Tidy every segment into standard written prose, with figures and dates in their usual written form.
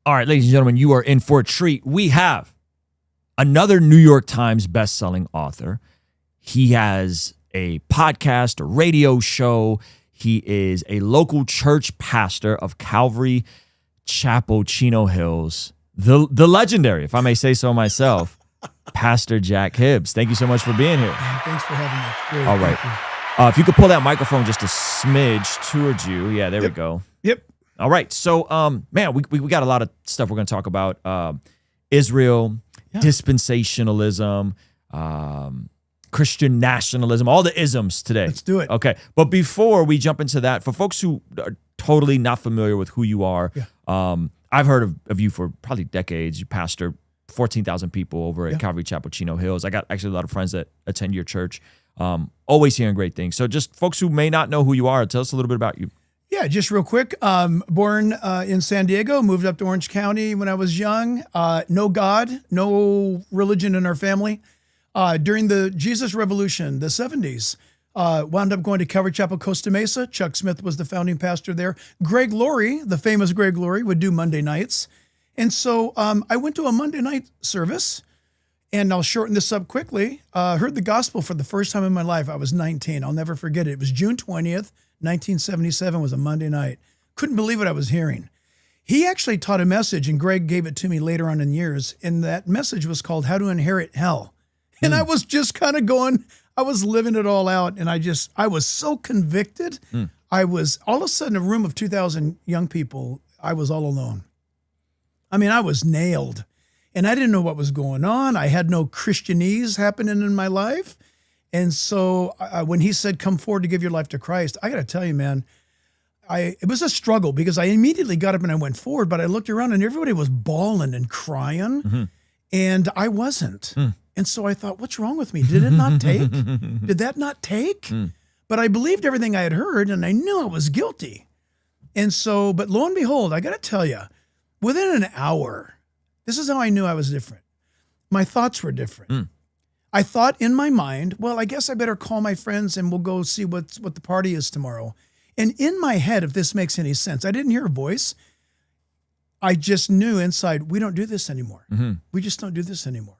All right, ladies and gentlemen, you are in for a treat. We have another New York Times bestselling author. He has a podcast, a radio show. He is a local church pastor of Calvary Chapel, Chino Hills. The legendary, if I may say so myself, Pastor Jack Hibbs. Thank you so much for being here. Thanks for having me. Great. All right. If you could pull that microphone just a smidge towards you. Yeah, there we go. Yep. All right. So, man, we got a lot of stuff we're going to talk about. Israel, dispensationalism, Christian nationalism, all the isms today. Let's do it. Okay. But before we jump into that, for folks who are totally not familiar with who you are, I've heard of you for probably decades. You pastor 14,000 people over at Calvary Chapel, Chino Hills. I got actually a lot of friends that attend your church. Always hearing great things. So just folks who may not know who you are, tell us a little bit about you. Yeah, just real quick. Born in San Diego, moved up to Orange County when I was young. No God, no religion in our family. During the Jesus Revolution, the 70s, wound up going to Calvary Chapel, Costa Mesa. Chuck Smith was the founding pastor there. Greg Laurie, the famous Greg Laurie, would do Monday nights. And so I went to a Monday night service, and I'll shorten this up quickly. Heard the gospel for the first time in my life. I was 19. I'll never forget it. It was June 20th, 1977 was a Monday night. Couldn't believe what I was hearing. He actually taught a message, and Greg gave it to me later on in years, and that message was called How to Inherit Hell. And I was just kind of going, I was living it all out, and I was so convicted. I was, all of a sudden, a room of 2,000 young people, I was all alone. I mean, I was nailed, and I didn't know what was going on. I had no Christianese happening in my life. And so when he said, come forward to give your life to Christ, I got to tell you, man, it was a struggle because I immediately got up and I went forward, but I looked around and everybody was bawling and crying, and I wasn't. And so I thought, what's wrong with me? Did it not take? Did that not take? But I believed everything I had heard, and I knew I was guilty. And so, but lo and behold, I got to tell you, within an hour, this is how I knew I was different. My thoughts were different. I thought in my mind, well, I guess I better call my friends and we'll go see what the party is tomorrow. And in my head, if this makes any sense, I didn't hear a voice. I just knew inside, we don't do this anymore. We just don't do this anymore.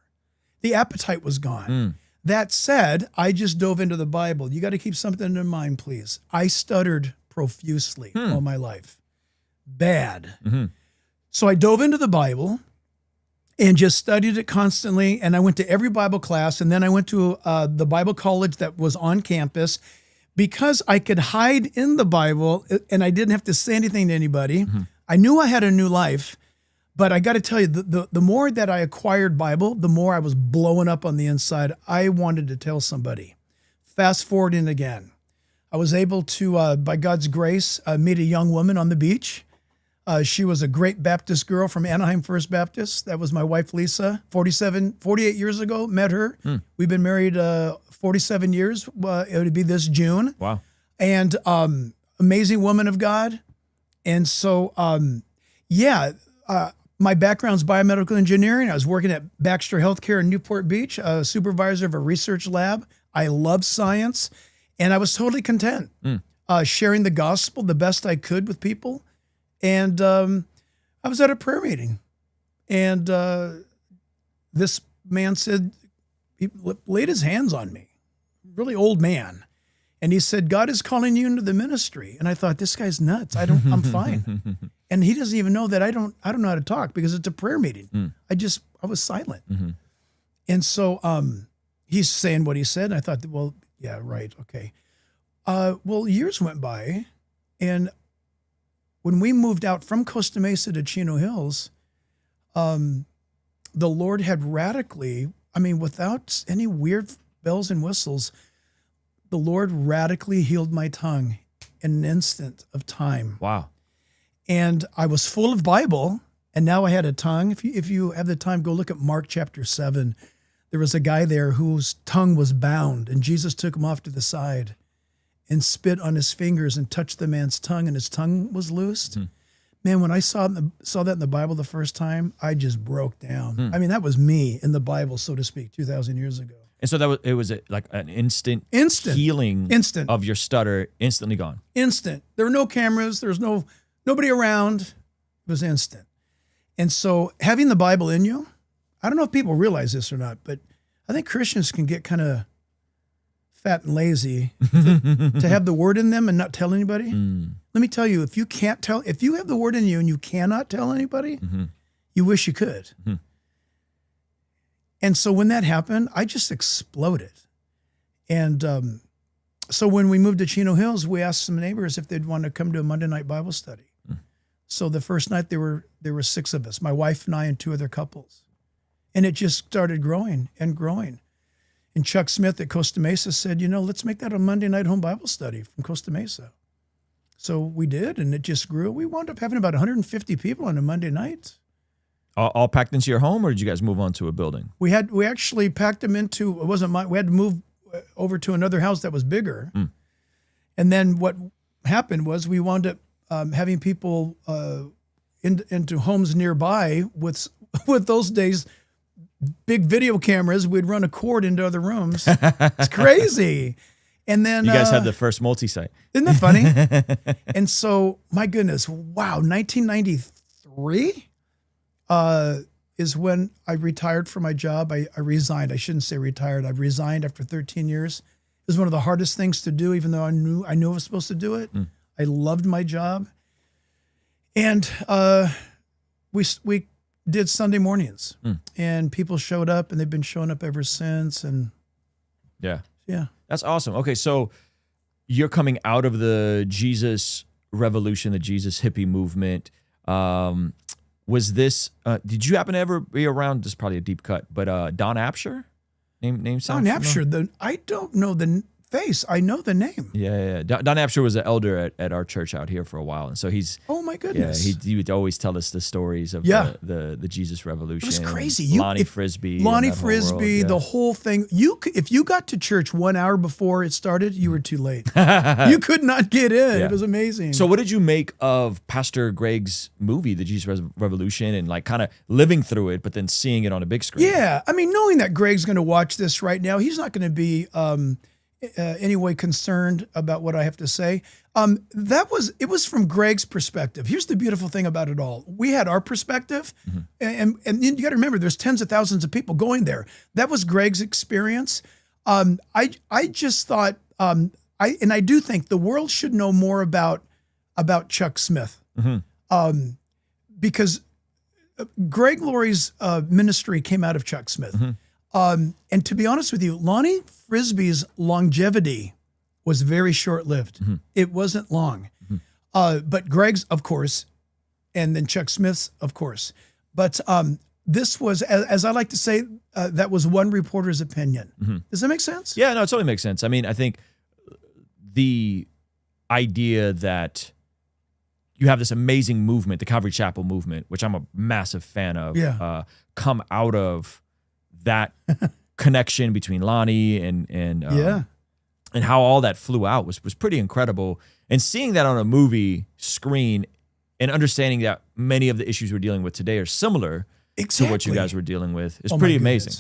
The appetite was gone. That said, I just dove into the Bible. You got to keep something in mind, please. I stuttered profusely all my life. Bad. So I dove into the Bible and just studied it constantly. And I went to every Bible class. And then I went to the Bible college that was on campus because I could hide in the Bible and I didn't have to say anything to anybody. I knew I had a new life. But I got to tell you, the more that I acquired Bible, the more I was blowing up on the inside. I wanted to tell somebody. Fast forwarding again, I was able to, by God's grace, meet a young woman on the beach. She was a great Baptist girl from Anaheim First Baptist. That was my wife, Lisa. 48 years ago, met her. We've been married 47 years. It would be this June. Wow. And amazing woman of God. And so, my background's biomedical engineering. I was working at Baxter Healthcare in Newport Beach, a supervisor of a research lab. I love science, and I was totally content sharing the gospel the best I could with people. And I was at a prayer meeting, and this man said, he laid his hands on me, really old man. And he said, God is calling you into the ministry. And I thought, this guy's nuts. I'm fine. And he doesn't even know that I don't know how to talk because it's a prayer meeting. I was silent. And so he's saying what he said. And I thought, well, yeah, right. Okay. Well, years went by. And when we moved out from Costa Mesa to Chino Hills, the Lord had radically, without any weird bells and whistles, the Lord radically healed my tongue in an instant of time. Wow. And I was full of Bible, and now I had a tongue. If you have the time, go look at Mark chapter 7. There was a guy there whose tongue was bound, and Jesus took him off to the side and spit on his fingers and touched the man's tongue, and his tongue was loosed. Man, when I saw that in the Bible the first time, I just broke down. That was me in the Bible, so to speak, 2,000 years ago. And so it was like an instant healing of your stutter, instantly gone. Instant. There were no cameras. There was nobody around. It was instant. And so having the Bible in you, I don't know if people realize this or not, but I think Christians can get kind of fat and lazy to have the word in them and not tell anybody. Let me tell you, if you have the word in you and you cannot tell anybody, you wish you could. And so when that happened, I just exploded. And so when we moved to Chino Hills, we asked some neighbors if they'd want to come to a Monday night Bible study. So the first night there were 6 of us, my wife and I and 2 other couples. And it just started growing and growing. And Chuck Smith at Costa Mesa said, let's make that a Monday night home Bible study from Costa Mesa. So we did, and it just grew. We wound up having about 150 people on a Monday night. All packed into your home, or did you guys move on to a building? We actually packed them into, it wasn't mine. We had to move over to another house that was bigger. And then what happened was we wound up having people into homes nearby with those days, big video cameras. We'd run a cord into other rooms. It's crazy. And then you guys had the first multi-site. Isn't that funny? And so, my goodness, wow, 1993 is when I retired from my job. I resigned. I shouldn't say retired. I resigned after 13 years. It was one of the hardest things to do, even though I knew I was supposed to do it. I loved my job. And we did Sunday mornings, and people showed up, and they've been showing up ever since. And yeah, that's awesome. Okay, so you're coming out of the Jesus revolution, the Jesus hippie movement. Was this? Did you happen to ever be around? This is probably a deep cut, but Don Apsher, name sound Don Apsher. I don't know the face. I know the name. Yeah. Don Apsher was an elder at our church out here for a while, and so he's. Oh my goodness! Yeah, he would always tell us the stories of the Jesus revolution. It was crazy. Lonnie Frisbee, the whole thing. If you got to church 1 hour before it started, you were too late. You could not get in. It was amazing. So, what did you make of Pastor Greg's movie, The Jesus Revolution, and like kind of living through it, but then seeing it on a big screen? Yeah, I mean, knowing that Greg's going to watch this right now, he's not going to be. Anyway concerned about what I have to say. It was from Greg's perspective. Here's the beautiful thing about it all. We had our perspective, and you got to remember, there's tens of thousands of people going there. That was Greg's experience. I just thought, I do think the world should know more about Chuck Smith, because Greg Laurie's ministry came out of Chuck Smith. And to be honest with you, Lonnie Frisbee's longevity was very short-lived. It wasn't long. But Greg's, of course, and then Chuck Smith's, of course. But this was, as I like to say, that was one reporter's opinion. Does that make sense? Yeah, no, it totally makes sense. I mean, I think the idea that you have this amazing movement, the Calvary Chapel movement, which I'm a massive fan of, come out of that connection between Lonnie and how all that flew out was pretty incredible. And seeing that on a movie screen and understanding that many of the issues we're dealing with today are similar to what you guys were dealing with is pretty amazing.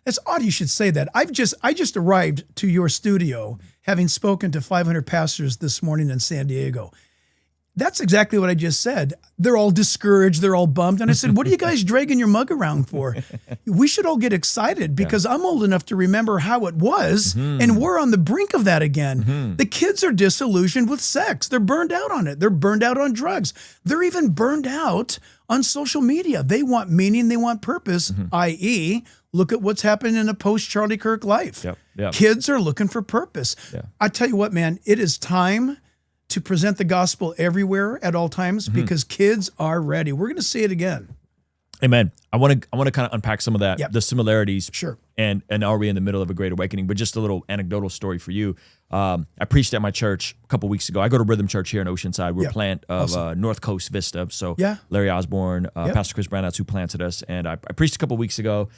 That's odd you should say that. I just arrived to your studio having spoken to 500 pastors this morning in San Diego. That's exactly what I just said. They're all discouraged. They're all bummed. And I said, what are you guys dragging your mug around for? We should all get excited because I'm old enough to remember how it was. And we're on the brink of that again. The kids are disillusioned with sex. They're burned out on it. They're burned out on drugs. They're even burned out on social media. They want meaning. They want purpose, i.e., look at what's happened in a post-Charlie Kirk life. Kids are looking for purpose. I tell you what, man, it is time to present the gospel everywhere at all times because kids are ready. We're going to see it again. Amen. I want to kind of unpack some of that, the similarities. Sure. And are we in the middle of a great awakening? But just a little anecdotal story for you. I preached at my church a couple weeks ago. I go to Rhythm Church here in Oceanside. We're a plant of North Coast Vista. So Larry Osborne, Pastor Chris Brown, that's who planted us. And I preached a couple weeks ago.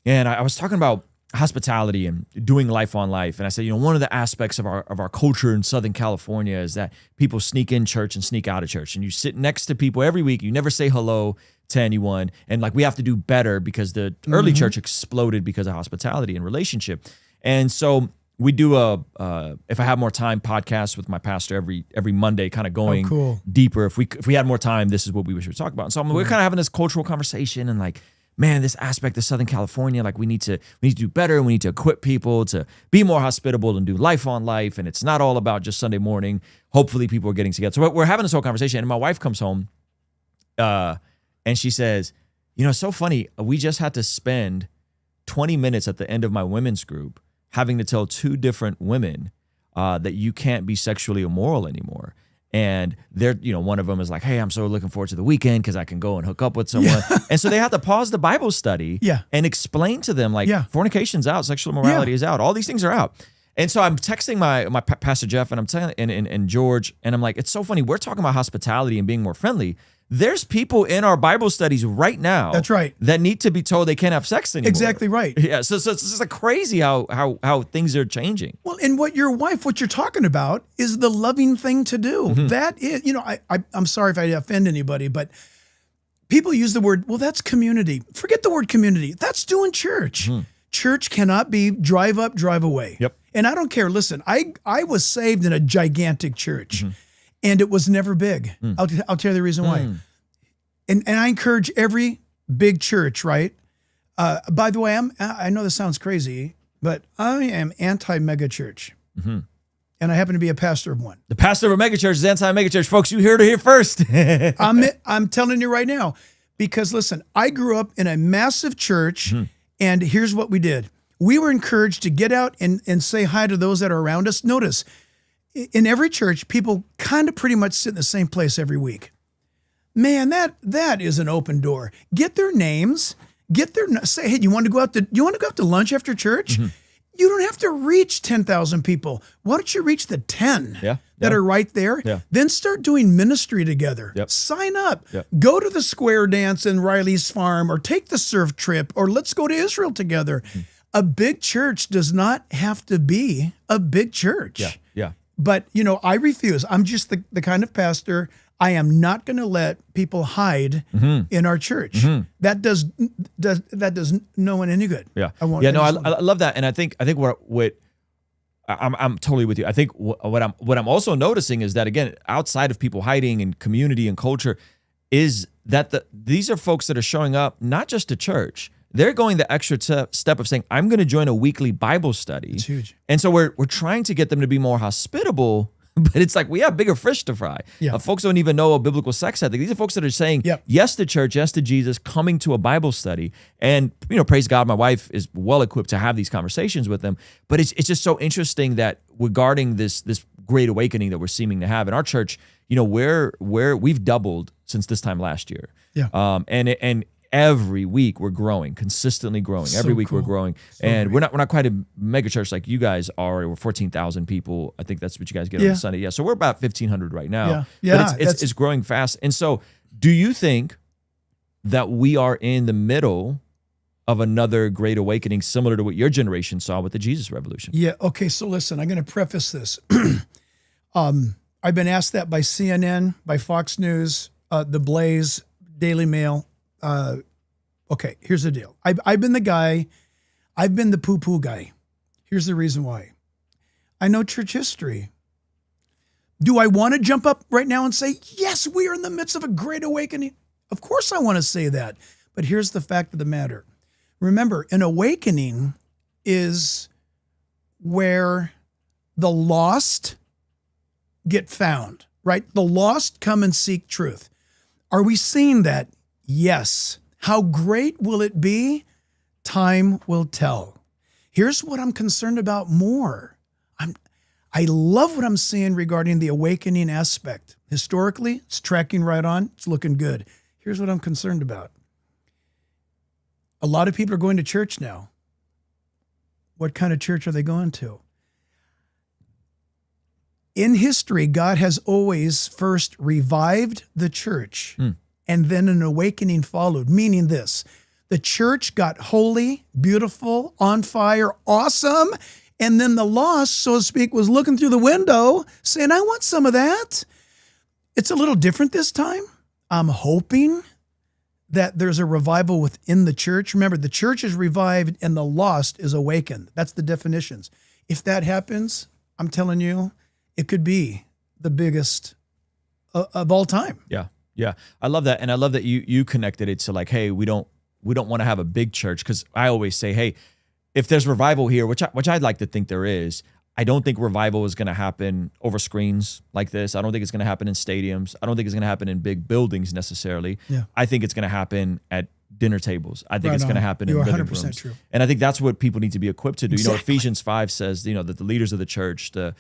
And I was talking about hospitality and doing life on life. And I said, one of the aspects of our culture in Southern California is that people sneak in church and sneak out of church. And you sit next to people every week. You never say hello to anyone. And we have to do better because the early church exploded because of hospitality and relationship. And so we do if I have more time, podcast with my pastor every Monday, kind of going cool. deeper. If we had more time, this is what we should talk about. And so we're kind of having this cultural conversation and like, man, this aspect of Southern California, like we need to do better, and we need to equip people to be more hospitable and do life on life. And it's not all about just Sunday morning. Hopefully people are getting together. So we're having this whole conversation, and my wife comes home and she says, it's so funny. We just had to spend 20 minutes at the end of my women's group having to tell 2 different women that you can't be sexually immoral anymore. And they're, one of them is like, hey, I'm so looking forward to the weekend because I can go and hook up with someone. Yeah. And so they have to pause the Bible study and explain to them, like, fornication's out, sexual immorality is out, all these things are out. And so I'm texting my Pastor Jeff, and I'm telling and George, and I'm like, it's so funny. We're talking about hospitality and being more friendly. There's people in our Bible studies right now. That's right. That need to be told they can't have sex anymore. Exactly right. Yeah. So it's just like crazy how things are changing. Well, and what you're talking about is the loving thing to do. Mm-hmm. That is, I'm sorry if I offend anybody, but people use the word, well, that's community. Forget the word community. That's doing church. Mm-hmm. Church cannot be drive up, drive away. Yep. And I don't care. Listen, I was saved in a gigantic church. Mm-hmm. And it was never big. I'll tell you the reason why. And I encourage every big church, right? By the way, I know this sounds crazy, but I am anti-mega church. Mm-hmm. And I happen to be a pastor of one. The pastor of a mega church is anti-mega church. Folks, you heard it here first. I'm telling you right now, because listen, I grew up in a massive church, and here's what we did. We were encouraged to get out and say hi to those that are around us. Notice, in every church, people kind of pretty much sit in the same place every week. Man, that is an open door. Get their names. Say, hey, you want to go out to lunch after church? Mm-hmm. You don't have to reach 10,000 people. Why don't you reach the 10 that are right there? Yeah. Then start doing ministry together. Yep. Sign up. Yep. Go to the square dance in Riley's farm, or take the surf trip, or let's go to Israel together. Mm-hmm. A big church does not have to be a big church. Yeah. Yeah. But, I refuse. I'm just the kind of pastor, I am not going to let people hide in our church. Mm-hmm. That does no one any good. Yeah. I love that. And I think what I'm totally with you. I think what I'm also noticing is that, again, outside of people hiding and community and culture, is that these are folks that are showing up not just to church. They're going the extra step of saying, I'm going to join a weekly Bible study. It's huge. And so we're trying to get them to be more hospitable, but it's like we have bigger fish to fry. Yeah. Folks don't even know a biblical sex ethic. These are folks that are saying yes to church, yes to Jesus, coming to a Bible study. And, praise God, my wife is well equipped to have these conversations with them. But it's just so interesting that regarding this great awakening that we're seeming to have in our church, we've doubled since this time last year. Yeah. And every week we're growing, consistently growing. Every week we're growing, and we're not quite a mega church like you guys are. We're 14,000 people. I think that's what you guys get on a Sunday. Yeah, so we're about 1,500 right now. Yeah, but it's growing fast. And so, do you think that we are in the middle of another great awakening, similar to what your generation saw with the Jesus Revolution? Yeah. Okay. So listen, I'm going to preface this. I've been asked that by CNN, by Fox News, The Blaze, Daily Mail. Okay, here's the deal. I've been the poo-poo guy. Here's the reason why. I know church history. Do I want to jump up right now and say, yes, we are in the midst of a great awakening? Of course I want to say that. But here's the fact of the matter. Remember, an awakening is where the lost get found, right? The lost come and seek truth. Are we seeing that? Yes. How great will it be? Time will tell. Here's what I'm concerned about more. I love what I'm seeing regarding the awakening aspect. Historically, it's tracking right on. It's looking good. Here's what I'm concerned about. A lot of people are going to church now. What kind of church are they going to? In history, God has always first revived the church. And then an awakening followed, meaning this: the church got holy, beautiful, on fire, awesome, and then the lost, so to speak, was looking through the window saying, I want some of that. It's a little different this time. I'm hoping that there's a revival within the church. Remember, the church is revived and the lost is awakened. That's the definitions. If that happens, I'm telling you, it could be the biggest of all time. Yeah. Yeah. I love that. And I love that you connected it to like, hey, we don't want to have a big church. Cause I always say, hey, if there's revival here, which I'd like to think there is, I don't think revival is going to happen over screens like this. I don't think it's going to happen in stadiums. I don't think it's going to happen in big buildings necessarily. Yeah. I think it's going to happen at dinner tables. I think Right it's going to on. happen You're in living 100% rooms. true. And I think that's what people need to be equipped to do. Exactly. You know, Ephesians 5 says, that the leaders of the church, the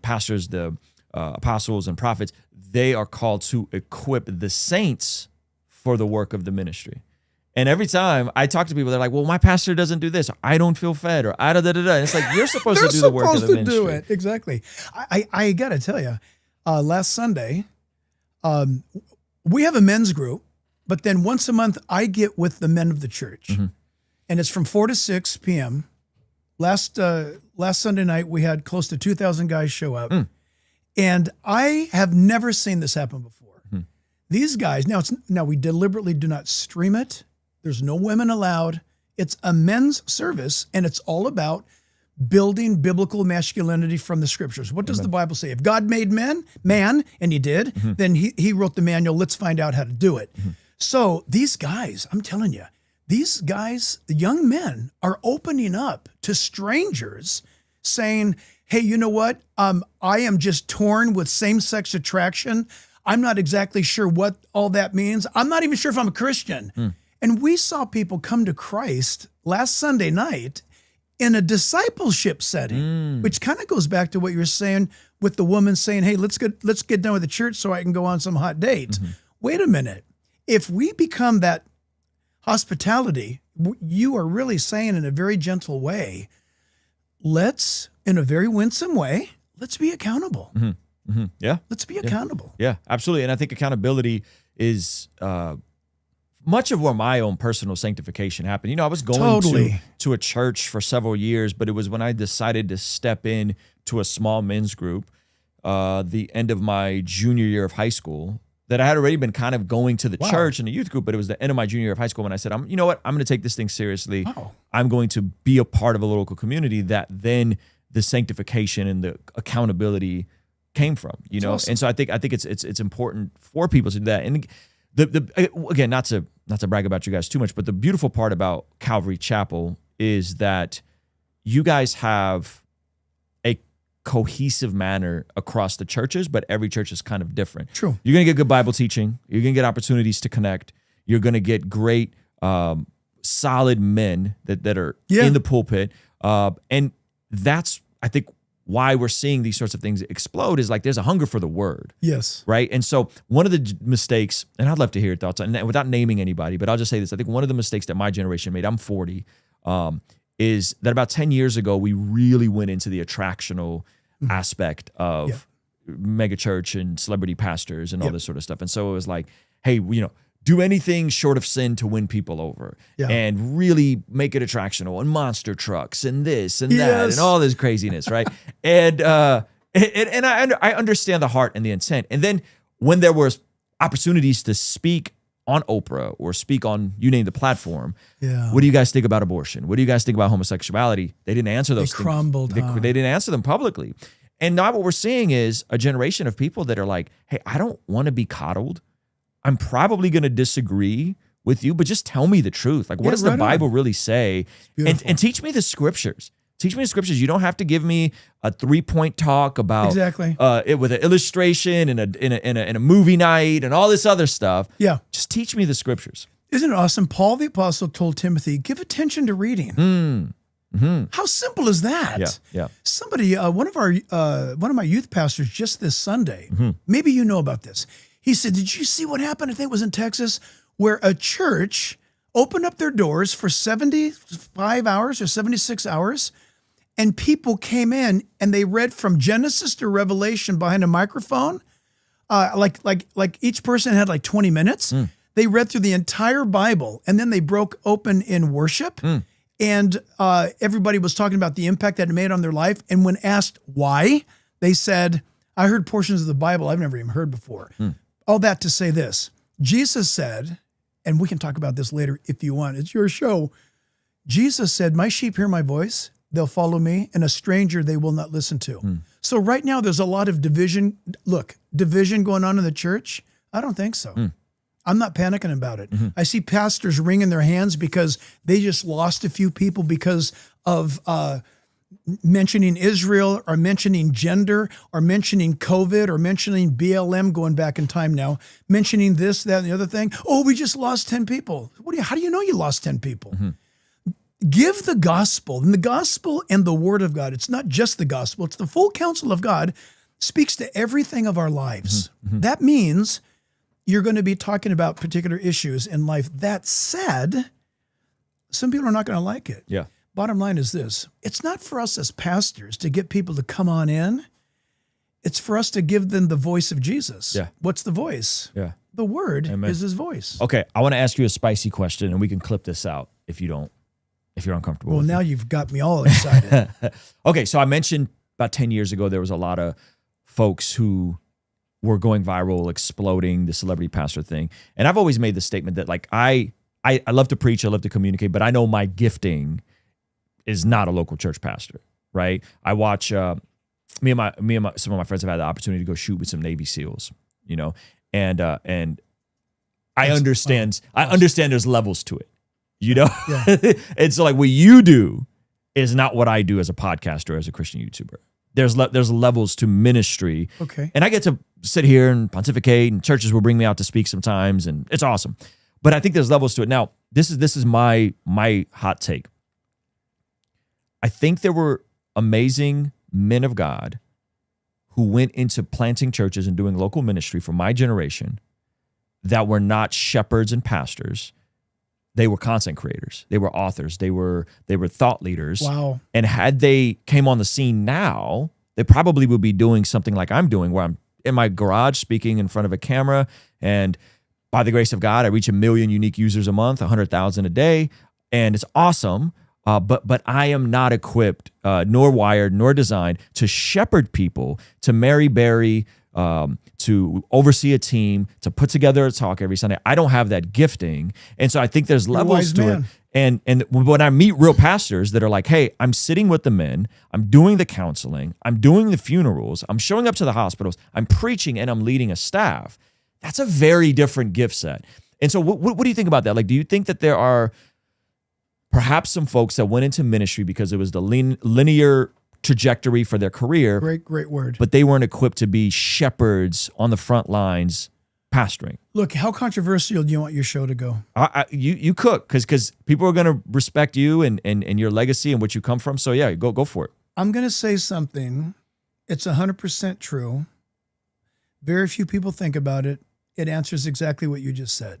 pastors, the apostles and prophets, they are called to equip the saints for the work of the ministry. And every time I talk to people, they're like, well, my pastor doesn't do this. I don't feel fed, or I da. And it's like, you're supposed to do the work of the ministry. Do it. Exactly. I got to tell you, last Sunday, we have a men's group, but then once a month I get with the men of the church, and it's from 4 to 6 p.m. Last Sunday night, we had close to 2,000 guys show up, and I have never seen this happen before. These guys, now we deliberately do not stream it. There's no women allowed. It's a men's service, and it's all about building biblical masculinity from the scriptures. What does the Bible say? If God made man, and he did, then he wrote the manual. Let's find out how to do it. So these guys, I'm telling you, these guys, the young men, are opening up to strangers saying, hey, you know what? I am just torn with same-sex attraction. I'm not exactly sure what all that means. I'm not even sure if I'm a Christian. And we saw people come to Christ last Sunday night in a discipleship setting, which kind of goes back to what you were saying with the woman saying, hey, let's get done with the church so I can go on some hot dates. Wait a minute. If we become that hospitality, you are really saying in a very gentle way, in a very winsome way, let's be accountable. Yeah. Let's be accountable. Yeah, absolutely. And I think accountability is much of where my own personal sanctification happened. You know, I was going to a church for several years, but it was when I decided to step in to a small men's group, the end of my junior year of high school, that I had already been kind of going to the church and the youth group, but it was the end of my junior year of high school when I said, you know what, I'm going to take this thing seriously. I'm going to be a part of a local community that then the sanctification and the accountability came from, you know? Awesome. And so I think it's important for people to do that. And again, not to brag about you guys too much, but the beautiful part about Calvary Chapel is that you guys have a cohesive manner across the churches, but every church is kind of different. True. You're going to get good Bible teaching. You're going to get opportunities to connect. You're going to get great, solid men that are in the pulpit. And that's, I think, why we're seeing these sorts of things explode is like there's a hunger for the word. Yes. Right. And so one of the mistakes, and I'd love to hear your thoughts on, without naming anybody, but I'll just say this. I think one of the mistakes that my generation made, I'm 40, is that about 10 years ago, we really went into the attractional aspect of mega church and celebrity pastors and all this sort of stuff. And so it was like, hey, do anything short of sin to win people over and really make it attractional, and monster trucks and this and that and all this craziness, right? and I understand the heart and the intent. And then when there was opportunities to speak on Oprah or speak on, you name the platform, what do you guys think about abortion? What do you guys think about homosexuality? They didn't answer those things. They crumbled. They didn't answer them publicly. And now what we're seeing is a generation of people that are like, hey, I don't want to be coddled. I'm probably going to disagree with you, but just tell me the truth. Like, what does the Bible really say? And teach me the scriptures. Teach me the scriptures. You don't have to give me a 3-point talk about it with an illustration and in a movie night and all this other stuff. Yeah, just teach me the scriptures. Isn't it awesome? Paul the apostle told Timothy, give attention to reading. How simple is that? Yeah. Somebody, one of my youth pastors just this Sunday, maybe you know about this. He said, did you see what happened? I think it was in Texas, where a church opened up their doors for 75 hours or 76 hours, and people came in and they read from Genesis to Revelation behind a microphone. Like each person had like 20 minutes. They read through the entire Bible, and then they broke open in worship. And everybody was talking about the impact that it made on their life. And when asked why, they said, I heard portions of the Bible I've never even heard before. All that to say this, Jesus said, and we can talk about this later if you want, it's your show. Jesus said, my sheep hear my voice they'll follow me, and a stranger they will not listen to. So right now there's a lot of division. Look, division going on in the church. I don't think so. I'm not panicking about it. I see pastors wringing their hands because they just lost a few people because of mentioning Israel or mentioning gender or mentioning COVID or mentioning BLM going back in time now, mentioning this, that, and the other thing. Oh, we just lost 10 people. How do you know you lost 10 people? Give the gospel, and the gospel and the word of God. It's not just the gospel. It's the full counsel of God speaks to everything of our lives. That means you're going to be talking about particular issues in life. That said, some people are not going to like it. Yeah. Bottom line is this. It's not for us as pastors to get people to come on in. It's for us to give them the voice of Jesus. Yeah. What's the voice? Yeah. The word Amen. is his voice. Okay, I want to ask you a spicy question, and we can clip this out if you're uncomfortable. Well, with now it. you've got me all excited. Okay, so I mentioned about 10 years ago, there was a lot of folks who were going viral, exploding the celebrity pastor thing. And I've always made the statement that like, I love to preach, I love to communicate, but I know my gifting is not a local church pastor, right? I watch, me and some of my friends have had the opportunity to go shoot with some Navy SEALs, you know, and I understand there's levels to it, you know? Yeah. And so like what you do is not what I do as a podcaster, as a Christian YouTuber. There's levels to ministry. Okay. And I get to sit here and pontificate, and churches will bring me out to speak sometimes, and it's awesome. But I think there's levels to it. Now, this is my hot take. I think there were amazing men of God who went into planting churches and doing local ministry for my generation that were not shepherds and pastors. They were content creators. They were authors. They were thought leaders. Wow. And had they came on the scene now, they probably would be doing something like I'm doing, where I'm in my garage speaking in front of a camera, and by the grace of God, I reach 1 million unique users a month, 100,000 a day, and it's awesome. But I am not equipped, nor wired, nor designed to shepherd people, to Mary Berry, to oversee a team, to put together a talk every Sunday. I don't have that gifting. And so I think there's levels to it. And when I meet real pastors that are like, hey, I'm sitting with the men, I'm doing the counseling, I'm doing the funerals, I'm showing up to the hospitals, I'm preaching, and I'm leading a staff, that's a very different gift set. And so what do you think about that? Like, do you think that there are perhaps some folks that went into ministry because it was the linear trajectory for their career? Great word. But they weren't equipped to be shepherds on the front lines pastoring. Look, how controversial do you want your show to go? You cook, because people are going to respect you and your legacy and what you come from. So yeah, go for it. I'm going to say something. It's 100% true. Very few people think about it. It answers exactly what you just said.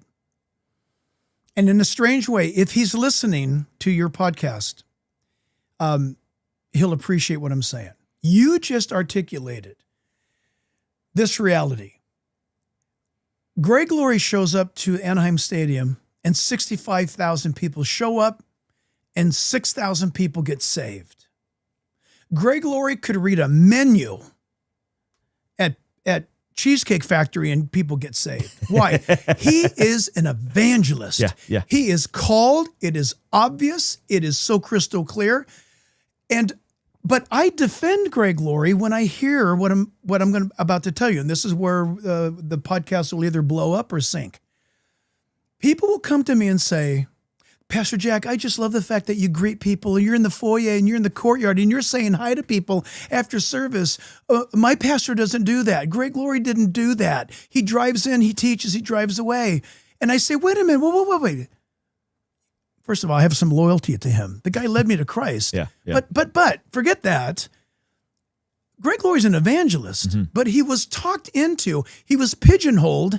And in a strange way, if he's listening to your podcast, he'll appreciate what I'm saying. You just articulated this reality. Greg Laurie shows up to Anaheim Stadium and 65,000 people show up and 6,000 people get saved. Greg Laurie could read a menu at Cheesecake Factory and people get saved. Why? He is an evangelist. Yeah. He is called. It is obvious. It is so crystal clear. But I defend Greg Laurie when I hear what I'm about to tell you. And this is where the podcast will either blow up or sink. People will come to me and say, Pastor Jack, I just love the fact that you greet people and you're in the foyer and you're in the courtyard and you're saying hi to people after service. My pastor doesn't do that. Greg Laurie didn't do that. He drives in, he teaches, he drives away. And I say, wait a minute, wait. First of all, I have some loyalty to him. The guy led me to Christ. Yeah. But forget that. Greg Laurie's an evangelist, but he was he was pigeonholed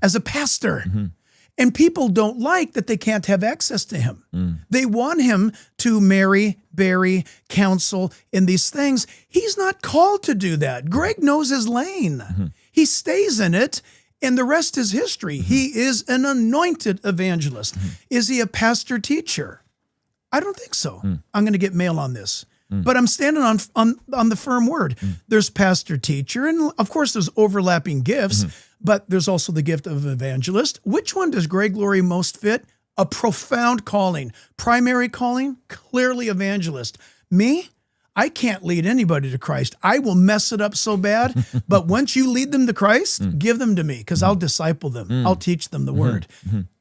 as a pastor. And people don't like that they can't have access to him. They want him to marry, bury, counsel in these things. He's not called to do that. Greg knows his lane. He stays in it, and the rest is history. He is an anointed evangelist. Is he a pastor teacher? I don't think so. I'm going to get mail on this. But I'm standing on the firm word. There's pastor teacher, and of course there's overlapping gifts, but there's also the gift of evangelist. Which one does Greg Laurie most fit? A profound calling. Primary calling, clearly evangelist. Me, I can't lead anybody to Christ. I will mess it up so bad. But once you lead them to Christ, give them to me because I'll disciple them. I'll teach them the word.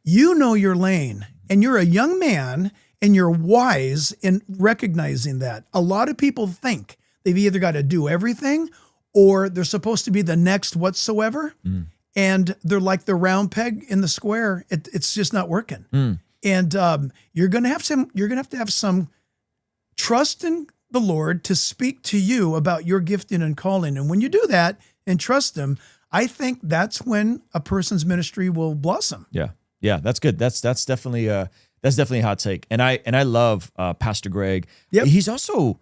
You know your lane, and you're a young man, and you're wise in recognizing that. A lot of people think they've either got to do everything or they're supposed to be the next whatsoever. And they're like the round peg in the square. It's just not working. And you're going to have some trust in the Lord to speak to you about your gifting and calling. And when you do that and trust him, I think that's when a person's ministry will blossom. Yeah, that's good. That's definitely a hot take. And I love Pastor Greg. Yep. He's also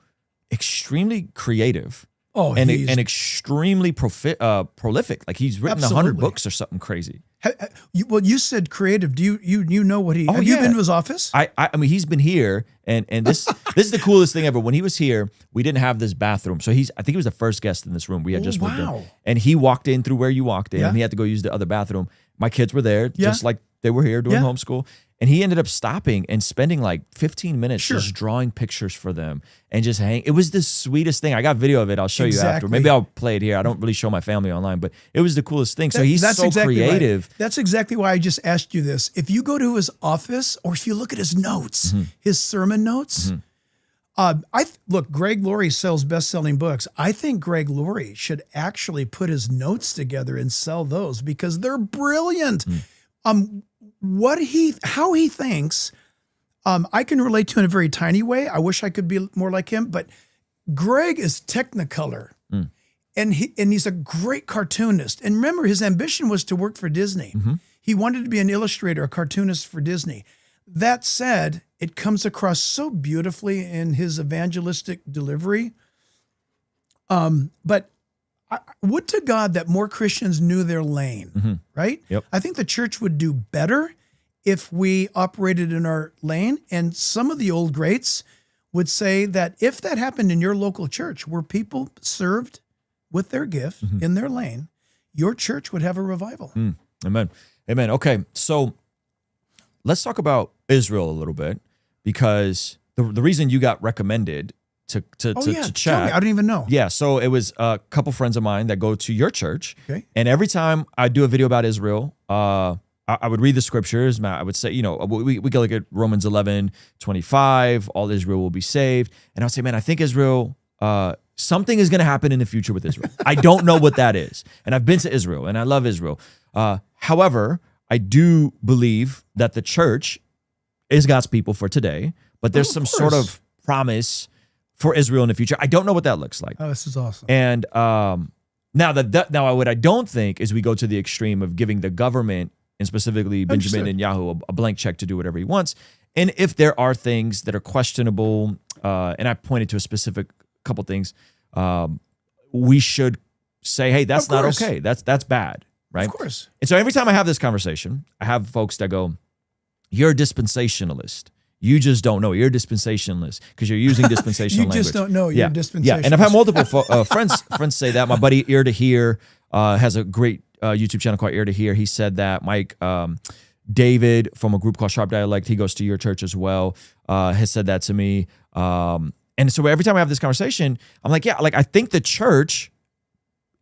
extremely creative. Oh, and extremely prolific. Like he's written 100 books or something crazy. Well, you said creative. Do you know what he? Have you been to his office? I mean, he's been here, and this this is the coolest thing ever. When he was here, we didn't have this bathroom, so I think he was the first guest in this room. We had just moved in, and he walked in through where you walked in, and he had to go use the other bathroom. My kids were there, just like they were here doing homeschool. And he ended up stopping and spending like 15 minutes just drawing pictures for them and just hang. It was the sweetest thing. I got video of it. I'll show you after. Maybe I'll play it here. I don't really show my family online, but it was the coolest thing. So he's so creative. Right. That's exactly why I just asked you this. If you go to his office or if you look at his notes, his sermon notes, look, Greg Laurie sells best-selling books. I think Greg Laurie should actually put his notes together and sell those because they're brilliant. How he thinks, I can relate to in a very tiny way. I wish I could be more like him, but Greg is Technicolor, and he's a great cartoonist. And remember, his ambition was to work for Disney. He wanted to be an illustrator, a cartoonist for Disney. That said, it comes across so beautifully in his evangelistic delivery. But would to God that more Christians knew their lane, right? Yep. I think the church would do better if we operated in our lane. And some of the old greats would say that if that happened in your local church where people served with their gift in their lane, your church would have a revival. Amen. Amen. Okay, so let's talk about Israel a little bit because the reason you got recommended to chat. Tell me. I don't even know. Yeah, so it was a couple friends of mine that go to your church. Okay. And every time I do a video about Israel, I would read the scriptures. I would say, we could look at Romans 11:25, all Israel will be saved. And I would say, man, I think Israel, something is going to happen in the future with Israel. I don't know what that is. And I've been to Israel and I love Israel. However, I do believe that the church is God's people for today, but there's some sort of promise for Israel in the future. I don't know what that looks like. Oh, this is awesome. And now what I don't think is we go to the extreme of giving the government and specifically Benjamin Netanyahu a blank check to do whatever he wants. And if there are things that are questionable, and I pointed to a specific couple things, we should say, hey, that's not okay. That's bad, right? Of course. And so every time I have this conversation, I have folks that go, you're a dispensationalist. You just don't know. You're a dispensationalist because you're using dispensational language. You just don't know. You're a dispensationalist. Yeah, and I've had multiple friends say that. My buddy Ear to Hear has a great YouTube channel called Ear to Hear. He said that. Mike David from a group called Sharp Dialect, he goes to your church as well, has said that to me. And so every time I have this conversation, I'm like, I think the church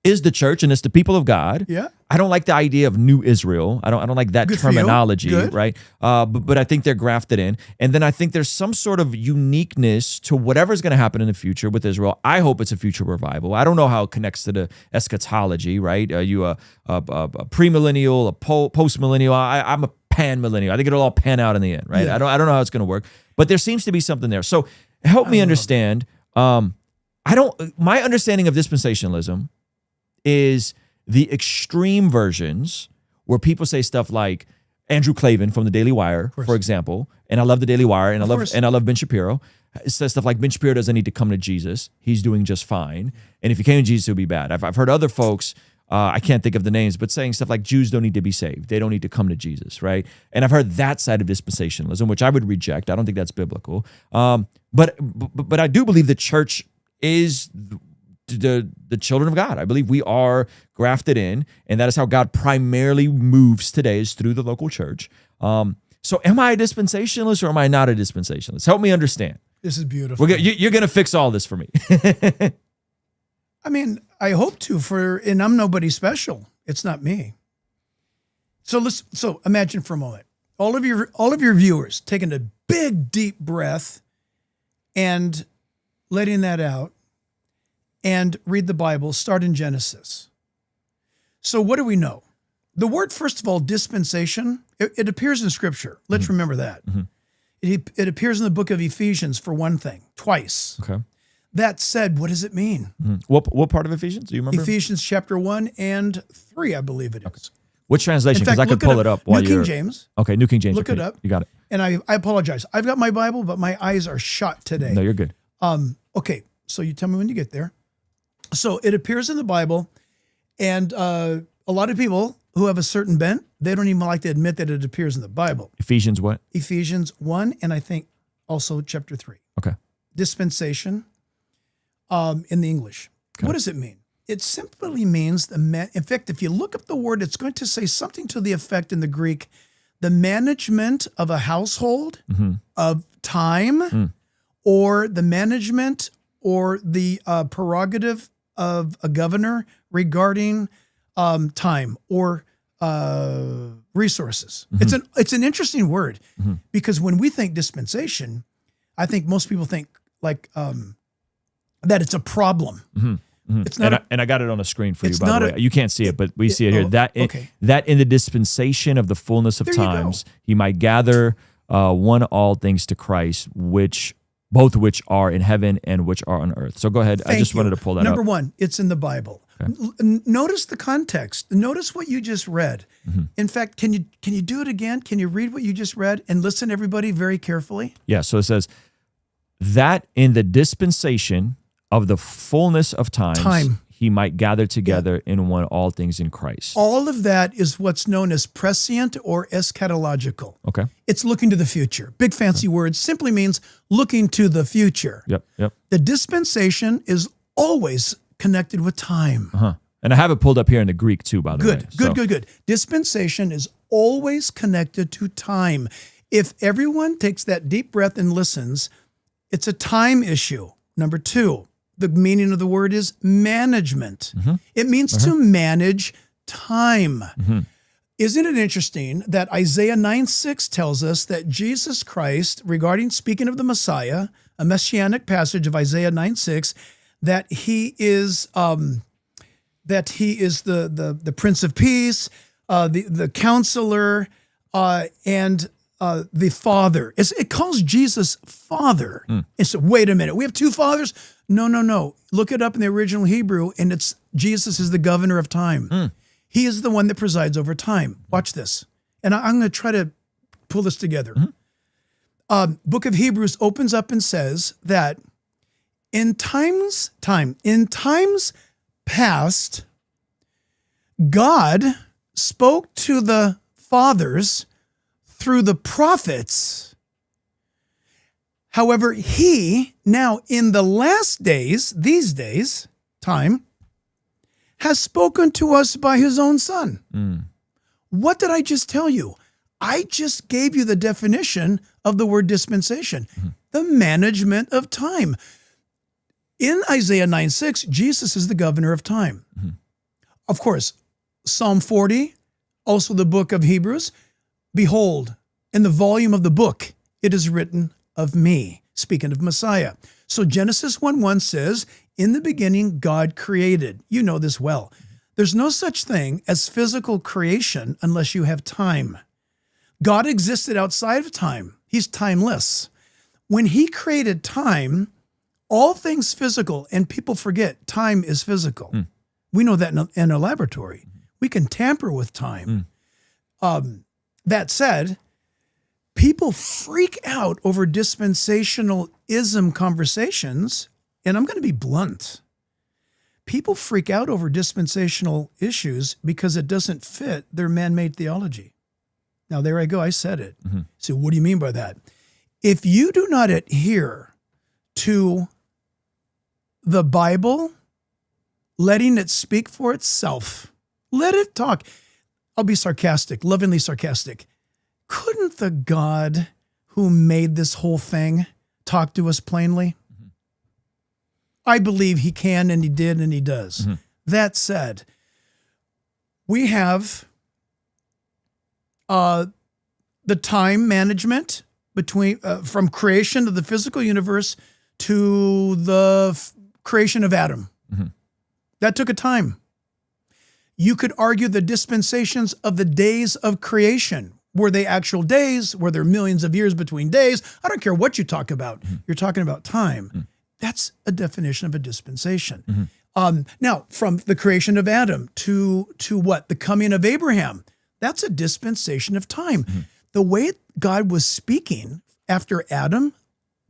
is the church and it's the people of God. Yeah. I don't like the idea of new Israel. I don't like that terminology, right? But I think they're grafted in. And then I think there's some sort of uniqueness to whatever's going to happen in the future with Israel. I hope it's a future revival. I don't know how it connects to the eschatology, right? Are you a premillennial, a post-millennial? I'm a pan-millennial. I think it'll all pan out in the end, right? Yeah. I don't know how it's going to work, but there seems to be something there. So help me understand. My understanding of dispensationalism is the extreme versions where people say stuff like Andrew Klavan from the Daily Wire, for example, and I love the Daily Wire, and I love Ben Shapiro. It says stuff like Ben Shapiro doesn't need to come to Jesus; he's doing just fine. And if he came to Jesus, it would be bad. I've heard other folks, I can't think of the names, but saying stuff like Jews don't need to be saved; they don't need to come to Jesus, right? And I've heard that side of dispensationalism, which I would reject. I don't think that's biblical. But I do believe the church is the children of God. I believe we are grafted in, and that is how God primarily moves today, is through the local church. So am I a dispensationalist or am I not a dispensationalist? Help me understand. This is beautiful. You're going to fix all this for me. I mean, I hope to and I'm nobody special. It's not me. So imagine for a moment, all of your viewers taking a big, deep breath and letting that out and read the Bible, start in Genesis. So what do we know? The word, first of all, dispensation, it appears in Scripture. Let's remember that. Mm-hmm. It appears in the book of Ephesians, for one thing, twice. Okay. That said, what does it mean? Mm-hmm. What part of Ephesians? Do you remember? Ephesians chapter 1 and 3, I believe it is. Okay. What translation? In fact, Because I could pull it up while New you're... King James. Okay, New King James. Look it up. You got it. And I apologize. I've got my Bible, but my eyes are shut today. No, you're good. Okay, so you tell me when you get there. So it appears in the Bible, and a lot of people who have a certain bent, they don't even like to admit that it appears in the Bible. Ephesians what? Ephesians 1, and I think also chapter 3. Okay. Dispensation in the English. Okay. What does it mean? It simply means in fact, if you look up the word, it's going to say something to the effect in the Greek, the management of a household, of time, or the management or the prerogative of a governor regarding time or resources. It's an interesting word because when we think dispensation, I think most people think like that it's a problem. It's not, and I got it on the screen for you, by the way. You can't see it, but we see it here. That in the dispensation of the fullness of times, he might gather all things to Christ, both which are in heaven and which are on earth. So go ahead. I just wanted to pull that up. Number one, it's in the Bible. Okay. Notice the context. Notice what you just read. In fact, can you do it again? Can you read what you just read and listen, everybody, very carefully? Yeah. So it says that in the dispensation of the fullness of time, he might gather together in one all things in Christ. All of that is what's known as prescient or eschatological. Okay. It's looking to the future. Big fancy word simply means looking to the future. Yep. The dispensation is always connected with time. And I have it pulled up here in the Greek too, by the way. Good. Dispensation is always connected to time. If everyone takes that deep breath and listens, it's a time issue. Number two, the meaning of the word is management. It means to manage time. Isn't it interesting that Isaiah 9:6 tells us that Jesus Christ, speaking of the Messiah, a messianic passage of Isaiah 9:6, that he is the Prince of Peace, the Counselor, and the Father. It calls Jesus Father. And so, wait a minute, we have two fathers? No. Look it up in the original Hebrew, and it's Jesus is the governor of time. He is the one that presides over time. Watch this. And I'm going to try to pull this together. Book of Hebrews opens up and says that in times past, God spoke to the fathers through the prophets. However, he now in the last days, these days, time, has spoken to us by his own Son. What did I just tell you? I just gave you the definition of the word dispensation, the management of time. In Isaiah 9:6, Jesus is the governor of time. Of course, Psalm 40, also the book of Hebrews, behold, in the volume of the book, it is written of me, speaking of Messiah. So Genesis 1:1 says, in the beginning, God created. You know this well. There's no such thing as physical creation unless you have time. God existed outside of time. He's timeless. When he created time, all things physical, and people forget, time is physical. We know that in a laboratory. We can tamper with time. That said, people freak out over dispensationalism conversations, and I'm going to be blunt. People freak out over dispensational issues because it doesn't fit their man-made theology. Now, there I go. I said it. So what do you mean by that? If you do not adhere to the Bible, letting it speak for itself, let it talk. I'll be sarcastic, lovingly sarcastic. Couldn't the God who made this whole thing talk to us plainly? I believe he can, and he did, and he does. That said, we have the time management between from creation of the physical universe to the creation of Adam. That took a time. You could argue the dispensations of the days of creation. Were they actual days? Were there millions of years between days? I don't care what you talk about. You're talking about time. That's a definition of a dispensation. Now, from the creation of Adam to what? The coming of Abraham. That's a dispensation of time. The way God was speaking after Adam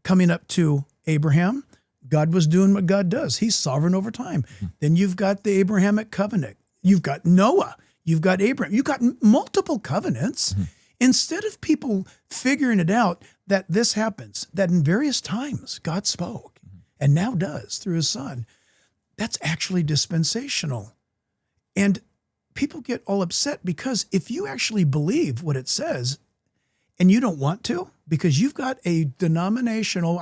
coming up to Abraham, God was doing what God does. He's sovereign over time. Then you've got the Abrahamic covenant. You've got Noah. You've got Abraham. You've got multiple covenants. Instead of people figuring it out that this happens, that in various times God spoke and now does through his son, that's actually dispensational. And people get all upset because if you actually believe what it says and you don't want to, because you've got a denominational,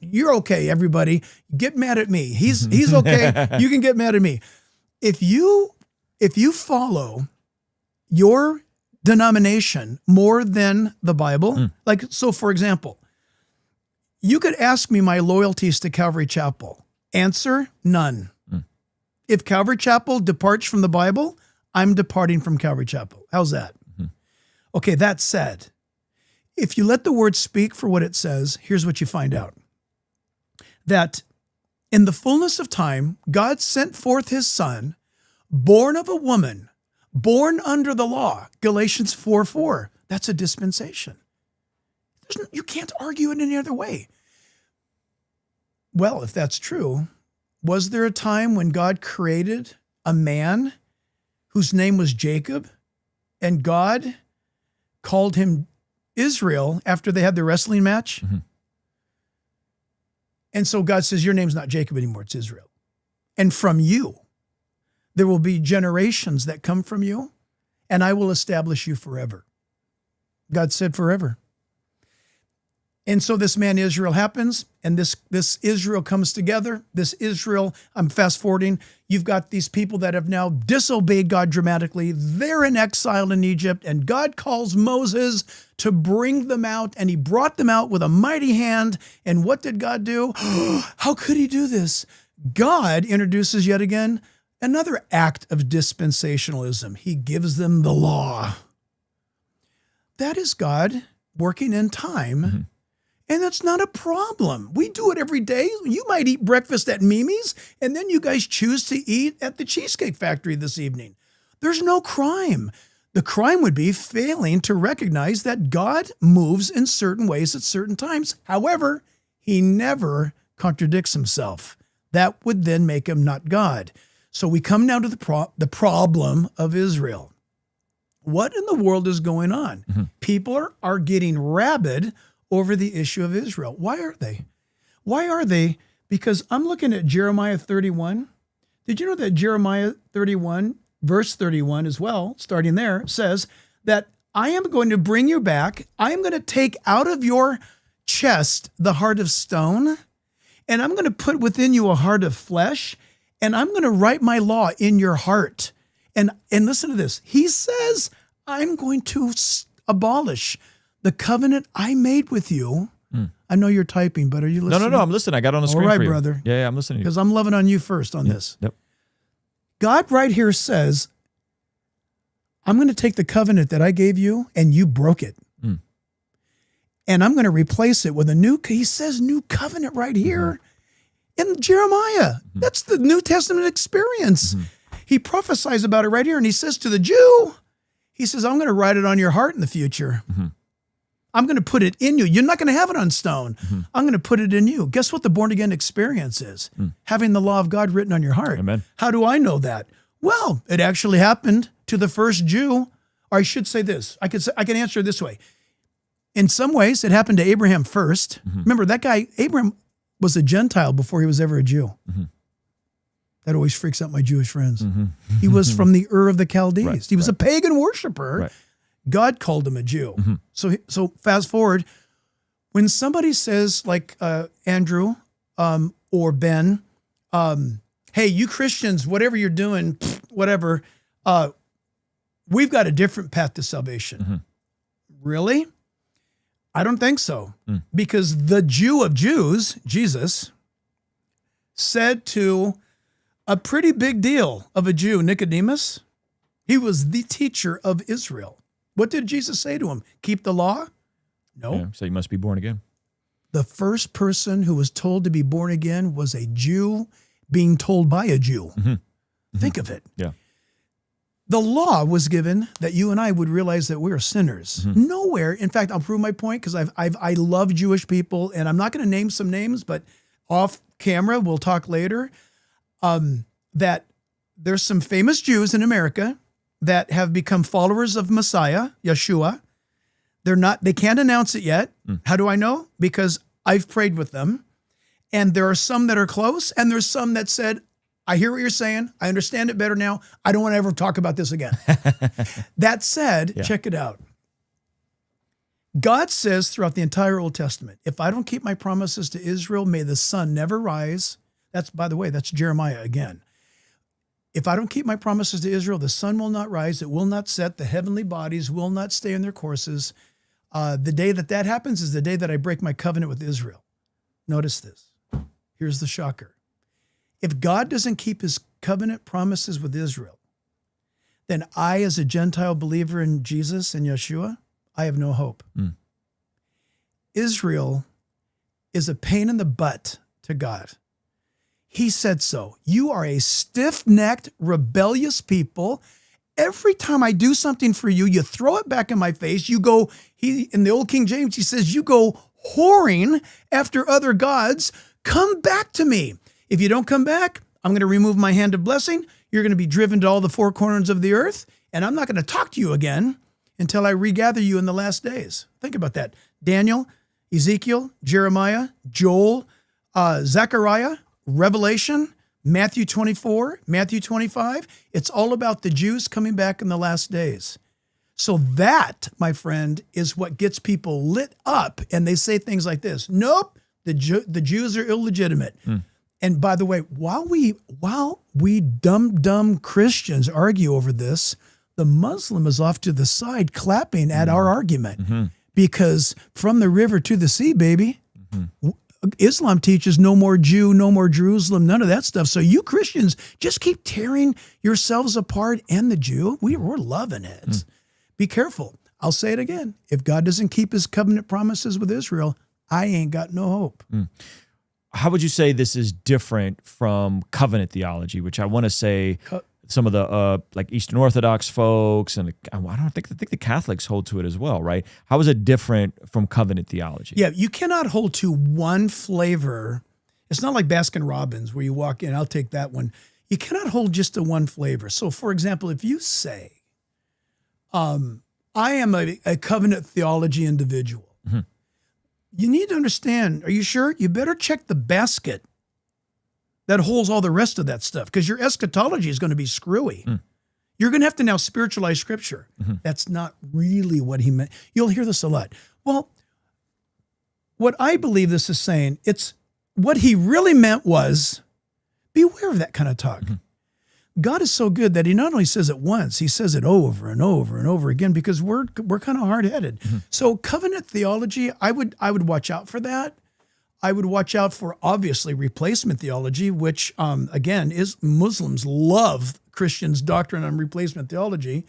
you're okay, everybody, get mad at me. He's okay. You can get mad at me. If you follow your denomination more than the Bible, so for example, you could ask me my loyalties to Calvary Chapel. Answer, none. If Calvary Chapel departs from the Bible, I'm departing from Calvary Chapel. How's that? Okay, that said, if you let the word speak for what it says, here's what you find out. That in the fullness of time, God sent forth his son, born of a woman, born under the law, Galatians 4:4. That's a dispensation. You can't argue it any other way. Well, if that's true, was there a time when God created a man whose name was Jacob, and God called him Israel after they had the wrestling match? And so God says, your name's not Jacob anymore, it's Israel. And from you, there will be generations that come from you, and I will establish you forever. God said forever. And so this man Israel happens, and this Israel comes together. This Israel, I'm fast forwarding, you've got these people that have now disobeyed God dramatically. They're in exile in Egypt, and God calls Moses to bring them out, and he brought them out with a mighty hand. And what did God do? How could he do this? God introduces yet again another act of dispensationalism. He gives them the law. That is God working in time. And that's not a problem. We do it every day. You might eat breakfast at Mimi's, and then you guys choose to eat at the Cheesecake Factory this evening. There's no crime. The crime would be failing to recognize that God moves in certain ways at certain times. However, he never contradicts himself. That would then make him not God. So we come now to the problem of Israel. What in the world is going on? People are getting rabid over the issue of Israel. Why are they? Why are they? Because I'm looking at Jeremiah 31. Did you know that Jeremiah 31, verse 31 as well, starting there, says that I am going to bring you back. I am going to take out of your chest the heart of stone, and I'm going to put within you a heart of flesh, and I'm going to write my law in your heart. And listen to this. He says, I'm going to abolish the covenant I made with you. I know you're typing, but are you listening? No, I'm listening. I got it on the screen. All right, for you. brother. Yeah, I'm listening. Because I'm loving on you first on this. Yep. God right here says, I'm going to take the covenant that I gave you and you broke it. And I'm going to replace it with a new, he says new covenant right here in Jeremiah. That's the New Testament experience. He prophesies about it right here. And he says to the Jew, he says, I'm going to write it on your heart in the future. I'm going to put it in you. You're not going to have it on stone. I'm going to put it in you. Guess what the born again experience is? Having the law of God written on your heart. Amen. How do I know that? Well, it actually happened to the first Jew. Or I should say this. I can answer it this way. In some ways, it happened to Abraham first. Remember, that guy, Abraham, was a Gentile before he was ever a Jew. That always freaks out my Jewish friends. He was from the Ur of the Chaldees. Right, he was a pagan worshiper. God called him a Jew. So fast forward, When somebody says, like Andrew or Ben, hey, you Christians, whatever you're doing, whatever, we've got a different path to salvation. Mm-hmm. Really? I don't think so. Because the Jew of Jews, Jesus, said to a pretty big deal of a Jew, Nicodemus, he was the teacher of Israel. What did Jesus say to him? Keep the law? No. Yeah, so you must be born again. The first person who was told to be born again was a Jew being told by a Jew. Think of it. Yeah. The law was given that you and I would realize that we're sinners. Nowhere. In fact, I'll prove my point because I love Jewish people, and I'm not going to name some names, but off camera, we'll talk later, that there's some famous Jews in America that have become followers of Messiah, Yeshua. They can't announce it yet. How do I know? Because I've prayed with them. And there are some that are close, and there's some that said, I hear what you're saying. I understand it better now. I don't want to ever talk about this again. That said, check it out. God says throughout the entire Old Testament, if I don't keep my promises to Israel, may the sun never rise. That's, by the way, that's Jeremiah again. If I don't keep my promises to Israel, the sun will not rise. It will not set. The heavenly bodies will not stay in their courses. The day that happens is the day that I break my covenant with Israel. Notice this. Here's the shocker. If God doesn't keep his covenant promises with Israel, then I, as a Gentile believer in Jesus and Yeshua, I have no hope. Israel is a pain in the butt to God. He said so. You are a stiff-necked, rebellious people. Every time I do something for you, you throw it back in my face. You go, in the old King James, he says, you go whoring after other gods. Come back to me. If you don't come back, I'm going to remove my hand of blessing. You're going to be driven to all the four corners of the earth, and I'm not going to talk to you again until I regather you in the last days. Think about that. Daniel, Ezekiel, Jeremiah, Joel, Zechariah, Revelation, Matthew 24, Matthew 25. It's all about the Jews coming back in the last days. So that, my friend, is what gets people lit up, and they say things like this. Nope, the Jews are illegitimate. And by the way, while we dumb Christians argue over this, the Muslim is off to the side clapping at our argument because from the river to the sea, baby, Islam teaches no more Jew, no more Jerusalem, none of that stuff. So you Christians just keep tearing yourselves apart and the Jew. We're loving it. Be careful. I'll say it again. If God doesn't keep his covenant promises with Israel, I ain't got no hope. How would you say this is different from covenant theology, which I want to say some of the like Eastern Orthodox folks and I think the Catholics hold to it as well, right? How is it different from covenant theology? Yeah, you cannot hold to one flavor. It's not like Baskin Robbins where you walk in, I'll take that one. You cannot hold just to one flavor. So, for example, if you say, I am a covenant theology individual, you need to understand, are you sure? You better check the basket that holds all the rest of that stuff because your eschatology is going to be screwy. You're going to have to now spiritualize scripture. That's not really what he meant. You'll hear this a lot. Well, what I believe this is saying, it's what he really meant was beware of that kind of talk. God is so good that he not only says it once, he says it over and over and over again because we're kind of hard-headed. So covenant theology, I would watch out for that. I would watch out for, obviously, replacement theology, which, again, is Muslims love Christians' doctrine on replacement theology.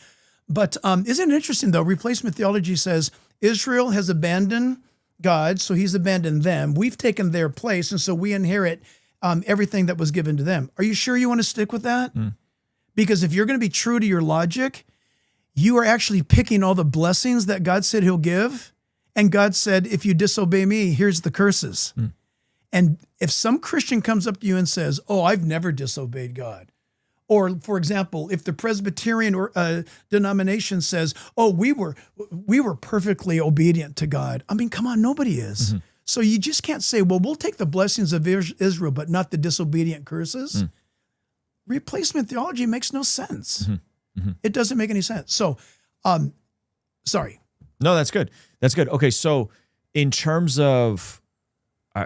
But isn't it interesting, though? Replacement theology says Israel has abandoned God, so he's abandoned them. We've taken their place, and so we inherit everything that was given to them. Are you sure you want to stick with that? Because if you're going to be true to your logic, you are actually picking all the blessings that God said he'll give. And God said, if you disobey me, here's the curses. And if some Christian comes up to you and says, oh, I've never disobeyed God. Or, for example, if the Presbyterian denomination says, oh, we were perfectly obedient to God. I mean, come on, nobody is. So you just can't say, well, we'll take the blessings of Israel, but not the disobedient curses. Replacement theology makes no sense. It doesn't make any sense. So, sorry. No, that's good. That's good. Okay, so in terms of,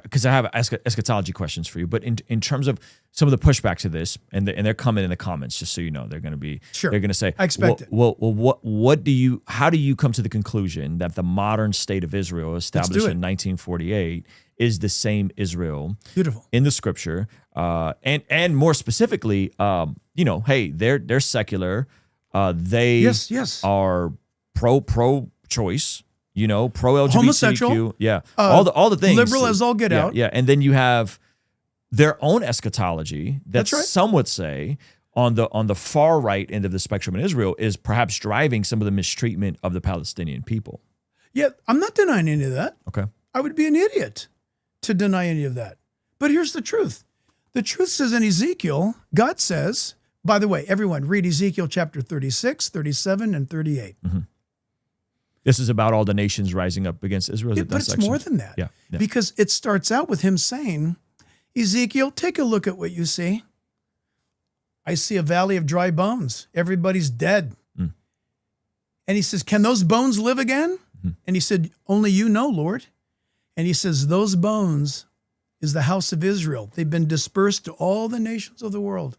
because I have eschatology questions for you, but in terms of some of the pushback to this, and they're coming in the comments, just so you know, they're going to be, Sure. They're going to say, I expect it. Well, how do you come to the conclusion that the modern state of Israel, established in 1948, is the same Israel Beautiful. in the scripture, and more specifically, hey, they're secular, they Yes. are pro-choice. Pro-LGBTQ, Homosexual, all the things, liberal as all get out. yeah, and then you have their own eschatology that That's right. some would say on the far right end of the spectrum in Israel is perhaps driving some of the mistreatment of the Palestinian people. Yeah, I'm not denying any of that. Okay, I would be an idiot to deny any of that. But here's the truth. The truth says in Ezekiel, God says, by the way, everyone read Ezekiel chapter 36, 37, and 38. Mm-hmm. This is about all the nations rising up against Israel. But it's more than that. Yeah. Because it starts out with him saying, Ezekiel, take a look at what you see. I see a valley of dry bones. Everybody's dead. Mm. And he says, can those bones live again? Mm-hmm. And he said, only you know, Lord. And he says, those bones is the house of Israel. They've been dispersed to all the nations of the world.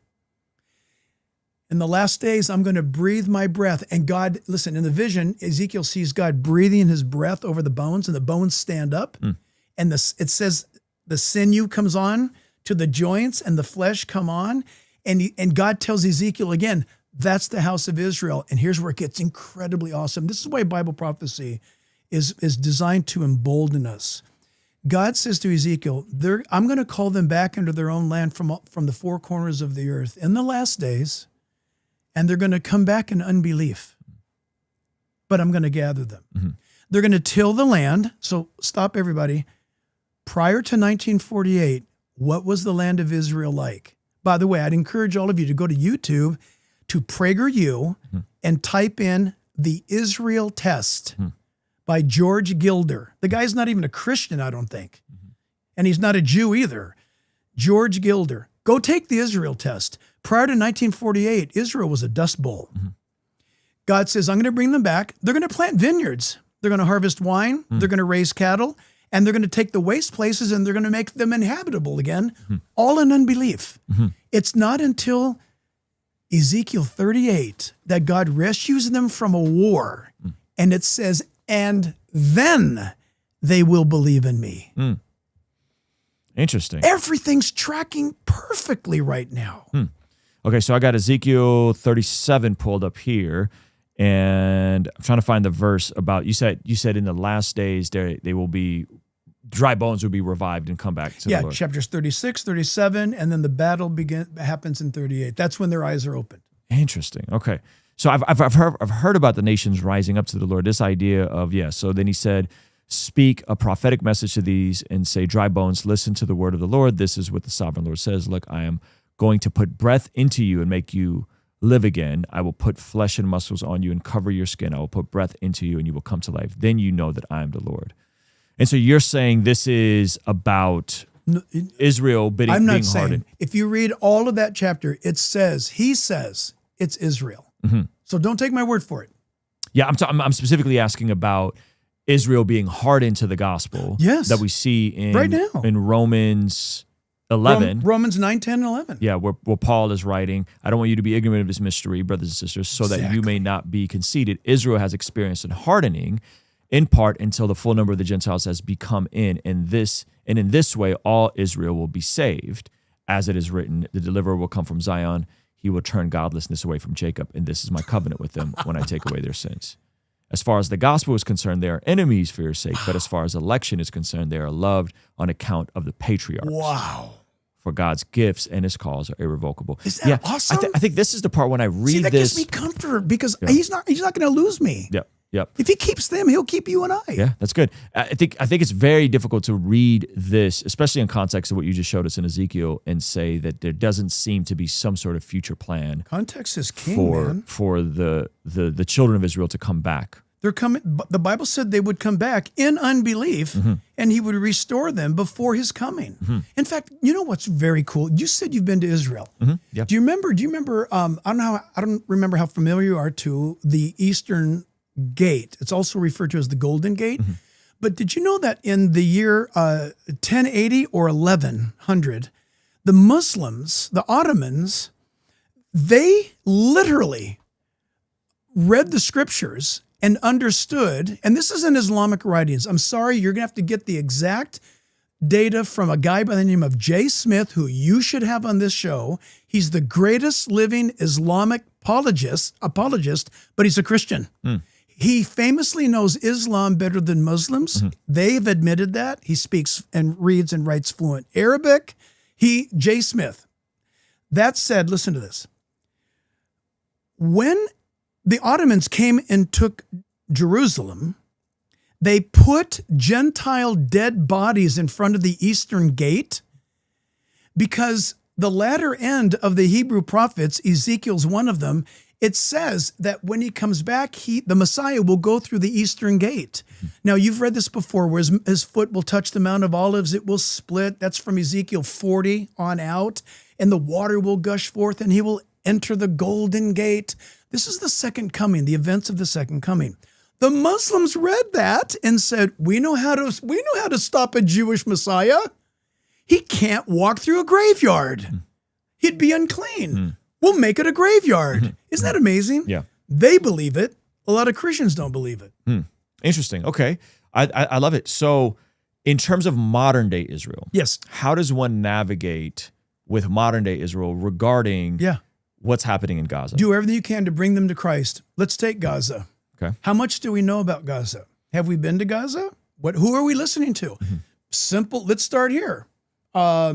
In the last days, I'm going to breathe my breath. And God, listen, in the vision, Ezekiel sees God breathing his breath over the bones, and the bones stand up. Mm. And it says the sinew comes on to the joints, and the flesh come on. And God tells Ezekiel again, that's the house of Israel. And here's where it gets incredibly awesome. This is why Bible prophecy is designed to embolden us. God says to Ezekiel, I'm going to call them back into their own land from the four corners of the earth in the last days. And they're going to come back in unbelief. But I'm going to gather them. Mm-hmm. They're going to till the land. So stop, everybody. Prior to 1948, what was the land of Israel like? By the way, I'd encourage all of you to go to YouTube, to PragerU, and type in the Israel Test by George Gilder. The guy's not even a Christian, I don't think. And he's not a Jew either. George Gilder. Go take the Israel Test. Prior to 1948, Israel was a dust bowl. Mm-hmm. God says, I'm going to bring them back. They're going to plant vineyards. They're going to harvest wine. They're going to raise cattle. And they're going to take the waste places and they're going to make them inhabitable again, all in unbelief. It's not until Ezekiel 38 that God rescues them from a war. And it says, and then they will believe in me. Interesting. Everything's tracking perfectly right now. Okay, so I got Ezekiel 37 pulled up here, and I'm trying to find the verse about, you said in the last days they will be, dry bones will be revived and come back to the Lord. Chapters 36, 37, and then the battle happens in 38. That's when their eyes are opened. Interesting. Okay. So I've heard about the nations rising up to the Lord, this idea of, so then he said, speak a prophetic message to these and say, dry bones, listen to the word of the Lord. This is what the sovereign Lord says. Look, I am going to put breath into you and make you live again. I will put flesh and muscles on you and cover your skin. I will put breath into you and you will come to life. Then you know that I am the Lord. And so you're saying this is about Israel being hardened. I'm not saying. If you read all of that chapter, he says it's Israel. So don't take my word for it. Yeah, I'm specifically asking about Israel being hardened to the gospel. Yes. That we see in, right now. In Romans 11. Romans 9, 10, and 11. Yeah, where Paul is writing, I don't want you to be ignorant of this mystery, brothers and sisters, so that you may not be conceited. Israel has experienced a hardening in part until the full number of the Gentiles has become in. And in this way, all Israel will be saved. As it is written, the deliverer will come from Zion. He will turn godlessness away from Jacob. And this is my covenant with them when I take away their sins. As far as the gospel is concerned, they are enemies for your sake. But as far as election is concerned, they are loved on account of the patriarchs. Wow. For God's gifts and his calls are irrevocable. Is that awesome? I think this is the part when I read that this. Gives me comfort because he's not going to lose me. Yep. If he keeps them, he'll keep you and I. Yeah, that's good. I think it's very difficult to read this, especially in context of what you just showed us in Ezekiel, and say that there doesn't seem to be some sort of future plan. Context is king, man. For the children of Israel to come back. They're coming. The Bible said they would come back in unbelief, and he would restore them before his coming. In fact, you know what's very cool? You said you've been to Israel. Yeah. Do you remember? I don't remember how familiar you are to the Eastern Gate. It's also referred to as the Golden Gate. But did you know that in the year 1080 or 1100, the Muslims, the Ottomans, they literally read the scriptures and understood, and this is in Islamic writings. I'm sorry, you're going to have to get the exact data from a guy by the name of Jay Smith, who you should have on this show. He's the greatest living Islamic apologist, but he's a Christian. He famously knows Islam better than Muslims. They've admitted that. He speaks and reads and writes fluent Arabic. Jay Smith. That said, listen to this. When the Ottomans came and took Jerusalem, they put Gentile dead bodies in front of the Eastern Gate because the latter end of the Hebrew prophets, Ezekiel's one of them, it says that when he comes back, the Messiah will go through the Eastern Gate. Now, you've read this before, where his foot will touch the Mount of Olives, it will split. That's from Ezekiel 40 on out. And the water will gush forth, and he will enter the Golden Gate. This is the second coming, the events of the second coming. The Muslims read that and said, we know how to stop a Jewish Messiah. He can't walk through a graveyard. He'd be unclean. We'll make it a graveyard. Isn't that amazing? Yeah. They believe it. A lot of Christians don't believe it. Interesting. Okay. I love it. So in terms of modern day Israel, yes, how does one navigate with modern day Israel regarding what's happening in Gaza? Do everything you can to bring them to Christ. Let's take Gaza. Okay. How much do we know about Gaza? Have we been to Gaza? Who are we listening to? Simple. Let's start here. How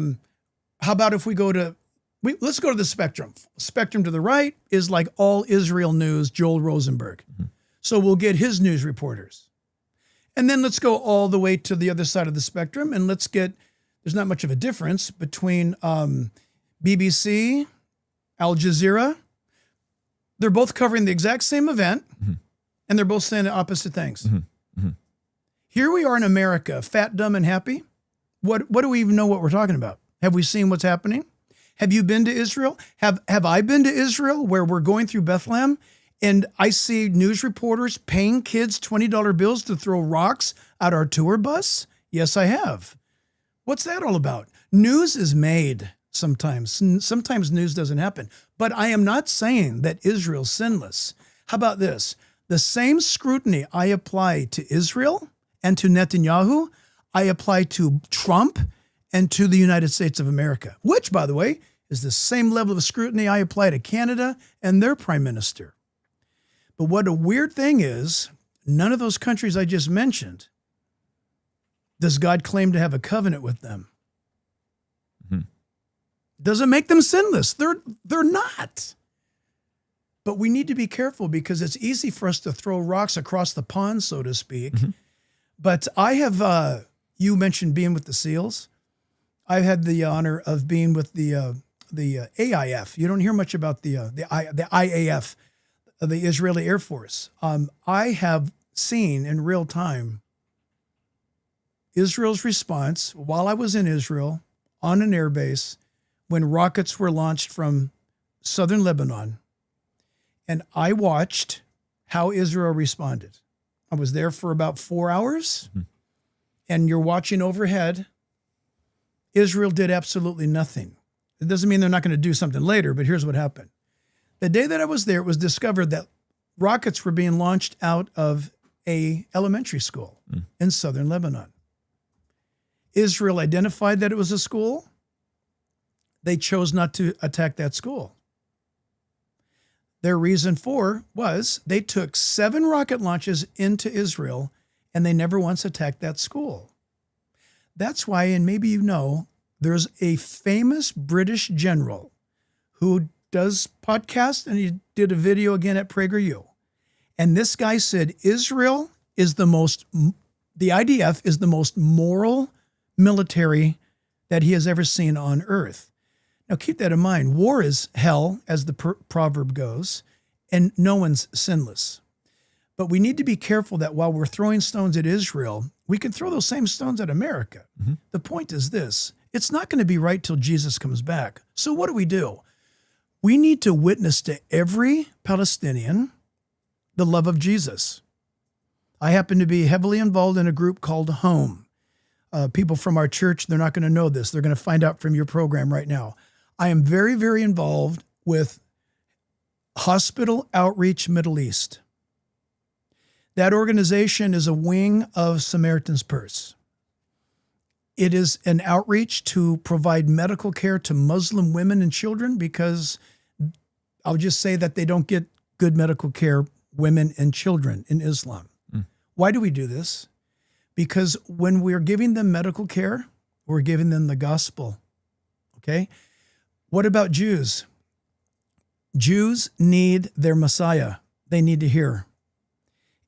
about if we go to, let's go to the spectrum. Spectrum to the right is like all Israel news, Joel Rosenberg. So we'll get his news reporters. And then let's go all the way to the other side of the spectrum and let's get, there's not much of a difference between BBC, Al Jazeera. They're both covering the exact same event and they're both saying the opposite things. Here we are in America, fat, dumb, and happy. What do we even know what we're talking about? Have we seen what's happening? Have you been to Israel? Have I been to Israel where we're going through Bethlehem and I see news reporters paying kids $20 bills to throw rocks at our tour bus? Yes, I have. What's that all about? News is made sometimes. Sometimes news doesn't happen. But I am not saying that Israel's sinless. How about this? The same scrutiny I apply to Israel and to Netanyahu, I apply to Trump and to the United States of America, which, by the way, is the same level of scrutiny I apply to Canada and their prime minister. But what a weird thing is, none of those countries I just mentioned does God claim to have a covenant with them. Doesn't make them sinless. They're not. But we need to be careful because it's easy for us to throw rocks across the pond, so to speak. But I have, you mentioned being with the SEALs. I've had the honor of being with the AIF. You don't hear much about the IAF, the Israeli Air Force. I have seen in real time Israel's response while I was in Israel on an air base when rockets were launched from southern Lebanon. And I watched how Israel responded. I was there for about 4 hours, and you're watching overhead. Israel did absolutely nothing. It doesn't mean they're not going to do something later, but here's what happened. The day that I was there, it was discovered that rockets were being launched out of a elementary school in southern Lebanon. Israel identified that it was a school. They chose not to attack that school. Their reason was they took 7 rocket launches into Israel and they never once attacked that school. That's why, and maybe you know, there's a famous British general who does podcasts and he did a video again at PragerU. And this guy said Israel is the IDF is the most moral military that he has ever seen on earth. Now, keep that in mind. War is hell, as the proverb goes, and no one's sinless. But we need to be careful that while we're throwing stones at Israel, we can throw those same stones at America. The point is this. It's not going to be right till Jesus comes back. So what do? We need to witness to every Palestinian the love of Jesus. I happen to be heavily involved in a group called Home. People from our church, they're not going to know this. They're going to find out from your program right now. I am very, very involved with Hospital Outreach Middle East. That organization is a wing of Samaritan's Purse. It is an outreach to provide medical care to Muslim women and children because I'll just say that they don't get good medical care, women and children in Islam. Why do we do this? Because when we're giving them medical care, we're giving them the gospel. Okay? What about Jews? Jews need their Messiah. They need to hear.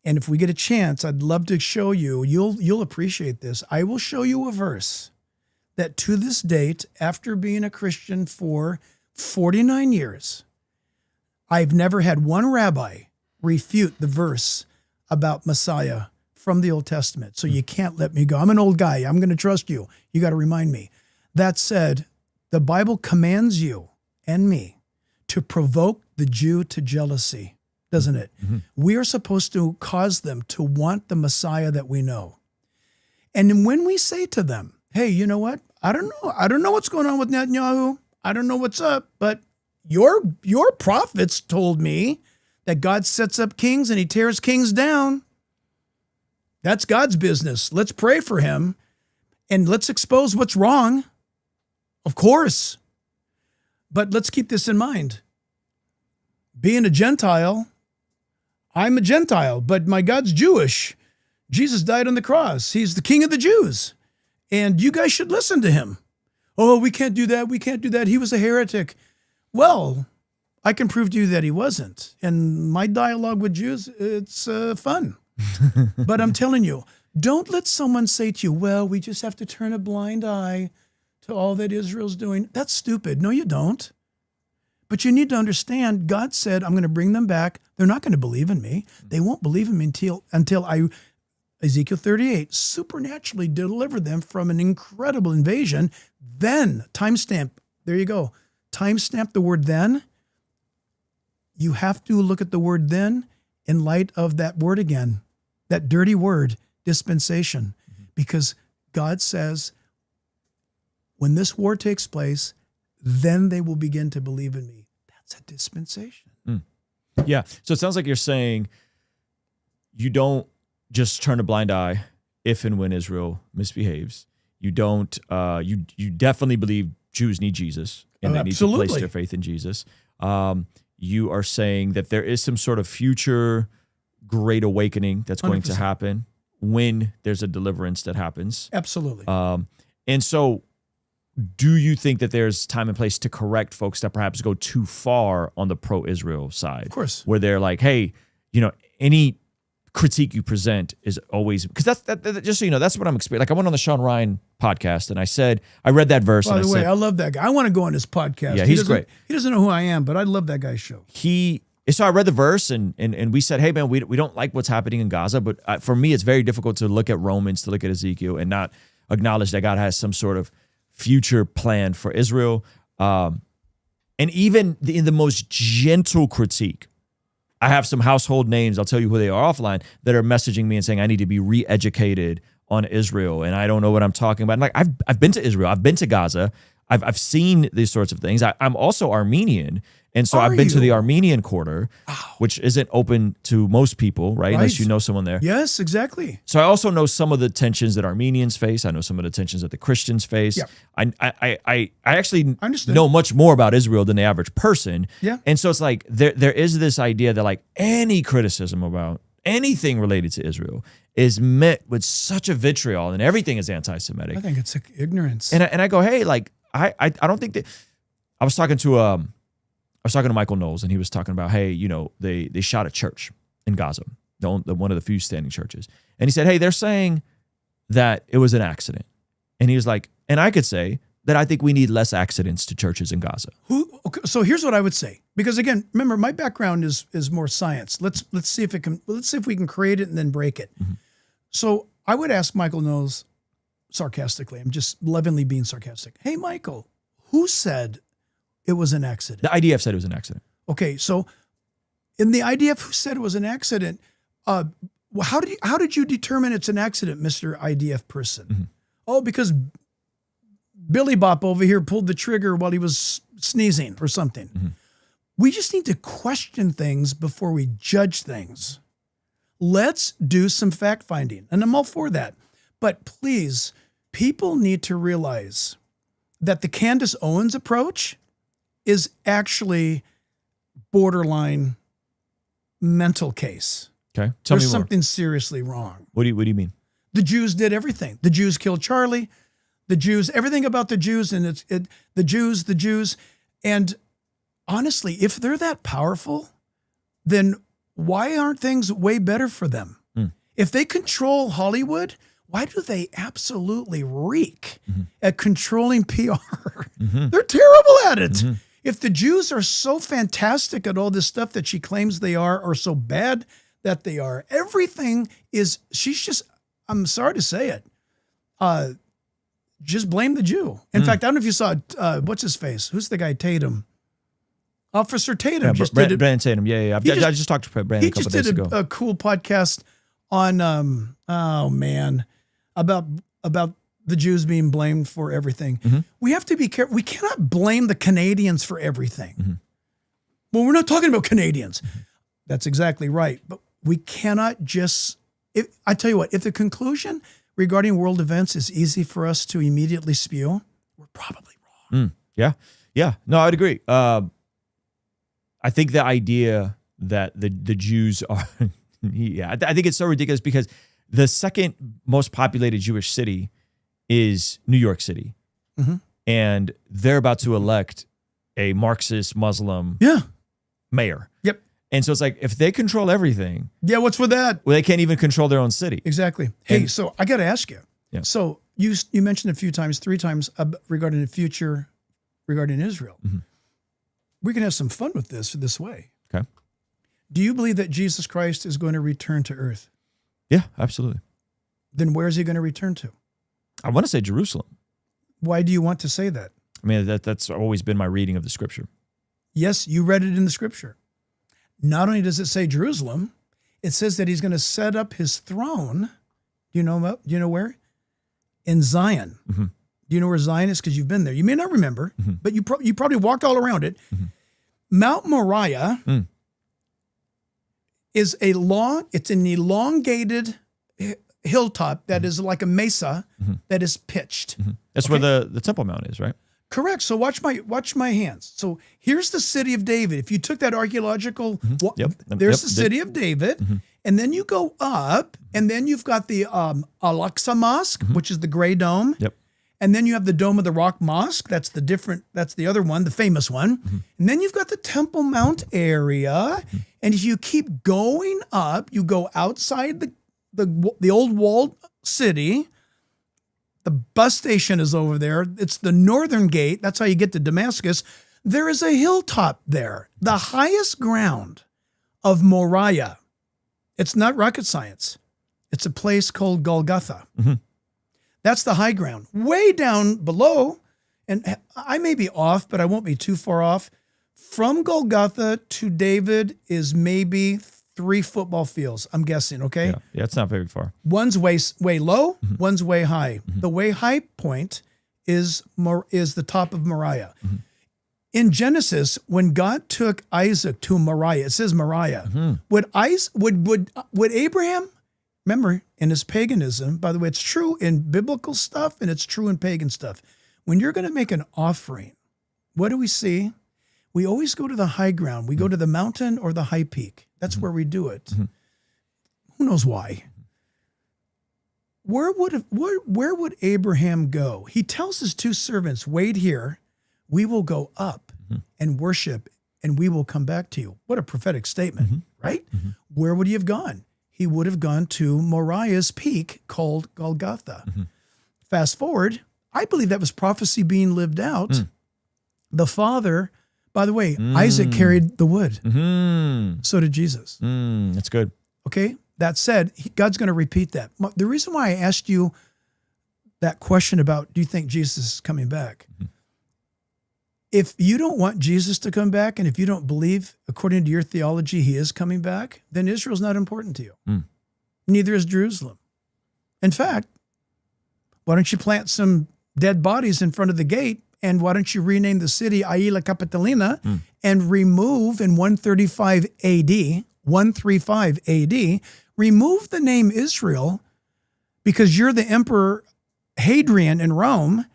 And if we get a chance, I'd love to show you, you'll appreciate this. I will show you a verse that to this date, after being a Christian for 49 years, I've never had one rabbi refute the verse about Messiah from the Old Testament. So you can't let me go. I'm an old guy. I'm going to trust you. You got to remind me. That said, the Bible commands you and me to provoke the Jew to jealousy, doesn't it? Mm-hmm. We are supposed to cause them to want the Messiah that we know. And then when we say to them, hey, you know what? I don't know what's going on with Netanyahu. I don't know what's up, but your prophets told me that God sets up kings and he tears kings down. That's God's business. Let's pray for him and let's expose what's wrong. Of course. But let's keep this in mind. Being a Gentile, I'm a Gentile, but my God's Jewish. Jesus died on the cross. He's the King of the Jews. And you guys should listen to him. Oh, we can't do that. We can't do that. He was a heretic. Well, I can prove to you that he wasn't. And my dialogue with Jews, it's fun. But I'm telling you, don't let someone say to you, well, we just have to turn a blind eye to all that Israel's doing. That's stupid. No, you don't. But you need to understand, God said, I'm going to bring them back. They're not going to believe in me. They won't believe in me until I, Ezekiel 38, supernaturally deliver them from an incredible invasion. Then, timestamp, there you go. Timestamp the word then. You have to look at the word then in light of that word again, that dirty word, dispensation. Because God says, when this war takes place, then they will begin to believe in me. That's a dispensation. Yeah. So it sounds like you're saying you don't just turn a blind eye if and when Israel misbehaves. You don't, you definitely believe Jews need Jesus and they need to place their faith in Jesus. You are saying that there is some sort of future great awakening that's 100%. Going to happen when there's a deliverance that happens. Absolutely. And so do you think that there's time and place to correct folks that perhaps go too far on the pro-Israel side? Of course. Where they're like, hey, you know, any critique you present is always, because that just so you know, that's what I'm experiencing. Like I went on the Sean Ryan podcast and I said, I read that verse. By the way, I love that guy. I want to go on his podcast. Yeah, he's great. He doesn't know who I am, but I love that guy's show. So I read the verse and we said, hey man, we don't like what's happening in Gaza, but for me, it's very difficult to look at Romans, to look at Ezekiel and not acknowledge that God has some sort of future plan for Israel. And even in the most gentle critique, I have some household names, I'll tell you who they are offline, that are messaging me and saying I need to be re-educated on Israel and I don't know what I'm talking about. And like I've been to Israel, I've been to Gaza, I've seen these sorts of things. I'm also Armenian, and so I've been to the Armenian quarter, which isn't open to most people, right? Unless you know someone there. Yes, exactly. So I also know some of the tensions that Armenians face. I know some of the tensions that the Christians face. Yeah. I actually know much more about Israel than the average person. Yeah. And so it's like there is this idea that like any criticism about anything related to Israel is met with such a vitriol and everything is anti-Semitic. I think it's ignorance. And I go, hey, like I don't think that. I was talking to Michael Knowles and he was talking about, hey, you know, they shot a church in Gaza, one of the few standing churches, and he said, hey, they're saying that it was an accident, and he was like, and I could say that I think we need less accidents to churches in Gaza. So here's what I would say, because again, remember my background is more science. Let's see if we can create it and then break it. Mm-hmm. So I would ask Michael Knowles sarcastically, I'm just lovingly being sarcastic. Hey, Michael, who said it was an accident? The IDF said it was an accident. Okay, so in the IDF who said it was an accident, Well, how did you determine it's an accident, Mr. IDF person? Oh, because Billy Bop over here pulled the trigger while he was sneezing or something. We just need to question things before we judge things. Let's do some fact finding, and I'm all for that. But please, people need to realize that the Candace Owens approach is actually borderline mental case. Okay, There's something seriously wrong. What do you mean? The Jews did everything. The Jews killed Charlie. The Jews, everything about the Jews, and the Jews. And honestly, if they're that powerful, then why aren't things way better for them? If they control Hollywood, why do they absolutely reek at controlling PR? They're terrible at it. If the Jews are so fantastic at all this stuff that she claims they are, or so bad that they are, everything is, she's just, I'm sorry to say it, just blame the Jew. In fact, I don't know if you saw, what's his face? Who's the guy, Tatum? Officer Tatum just did it. Brandon Tatum, yeah. I just talked to Brandon a couple days ago. He just did a cool podcast on, about the Jews being blamed for everything. We have to be careful. We cannot blame the Canadians for everything. Well, we're not talking about Canadians. That's exactly right. But we cannot just, I tell you what, if the conclusion regarding world events is easy for us to immediately spew, we're probably wrong. Yeah. No, I'd agree. I think the idea that the Jews are, I think it's so ridiculous because the second most populated Jewish city is New York City. And they're about to elect a Marxist Muslim mayor. Yep. And so it's like, if they control everything. Yeah, what's with that? Well, they can't even control their own city. Exactly. Hey, so I got to ask you. Yeah. So you mentioned a few times, 3 times regarding the future, regarding Israel. We can have some fun with this way. Okay. Do you believe that Jesus Christ is going to return to earth? Yeah, absolutely. Then where is he going to return to? I want to say Jerusalem. Why do you want to say that? I mean, that's always been my reading of the scripture. Yes, you read it in the scripture. Not only does it say Jerusalem, it says that he's going to set up his throne. Do you know where? In Zion. Do you know where Zion is? Because you've been there. You may not remember, but you probably walked all around it. Mount Moriah is it's an elongated hilltop that is like a mesa that is pitched. That's where the Temple Mount is, right? Correct. So watch my hands. So here's the city of David. If you took that archaeological, there's the city of David, and then you go up, and then you've got the Al-Aqsa Mosque, which is the gray dome. And then you have the Dome of the Rock Mosque. That's the other one, the famous one. And then you've got the Temple Mount area. And if you keep going up, you go outside the old walled city. The bus station is over there. It's the northern gate. That's how you get to Damascus. There is a hilltop there, the highest ground of Moriah. It's not rocket science. It's a place called Golgotha. That's the high ground. Way down below, and I may be off, but I won't be too far off. From Golgotha to David is maybe 3 football fields, I'm guessing, okay? Yeah, it's not very far. One's way low, one's way high. The way high point is the top of Moriah. In Genesis, when God took Isaac to Moriah, it says Moriah. Would Abraham, remember, in his paganism, by the way, it's true in biblical stuff and it's true in pagan stuff. When you're going to make an offering, what do we see? We always go to the high ground. We go to the mountain or the high peak. That's where we do it. Who knows why? Where would Abraham go? He tells his 2 servants, wait here. We will go up and worship and we will come back to you. What a prophetic statement, right? Where would he have gone? He would have gone to Moriah's peak called Golgotha. Fast forward, I believe that was prophecy being lived out. The father, by the way, Isaac carried the wood. So did Jesus. That's good. Okay. That said, God's going to repeat that. The reason why I asked you that question about, do you think Jesus is coming back? If you don't want Jesus to come back, and if you don't believe, according to your theology, he is coming back, then Israel's not important to you. neither is Jerusalem. In fact, why don't you plant some dead bodies in front of the gate, and why don't you rename the city Aila Capitolina and remove in 135 AD, remove the name Israel because you're the Emperor Hadrian in Rome,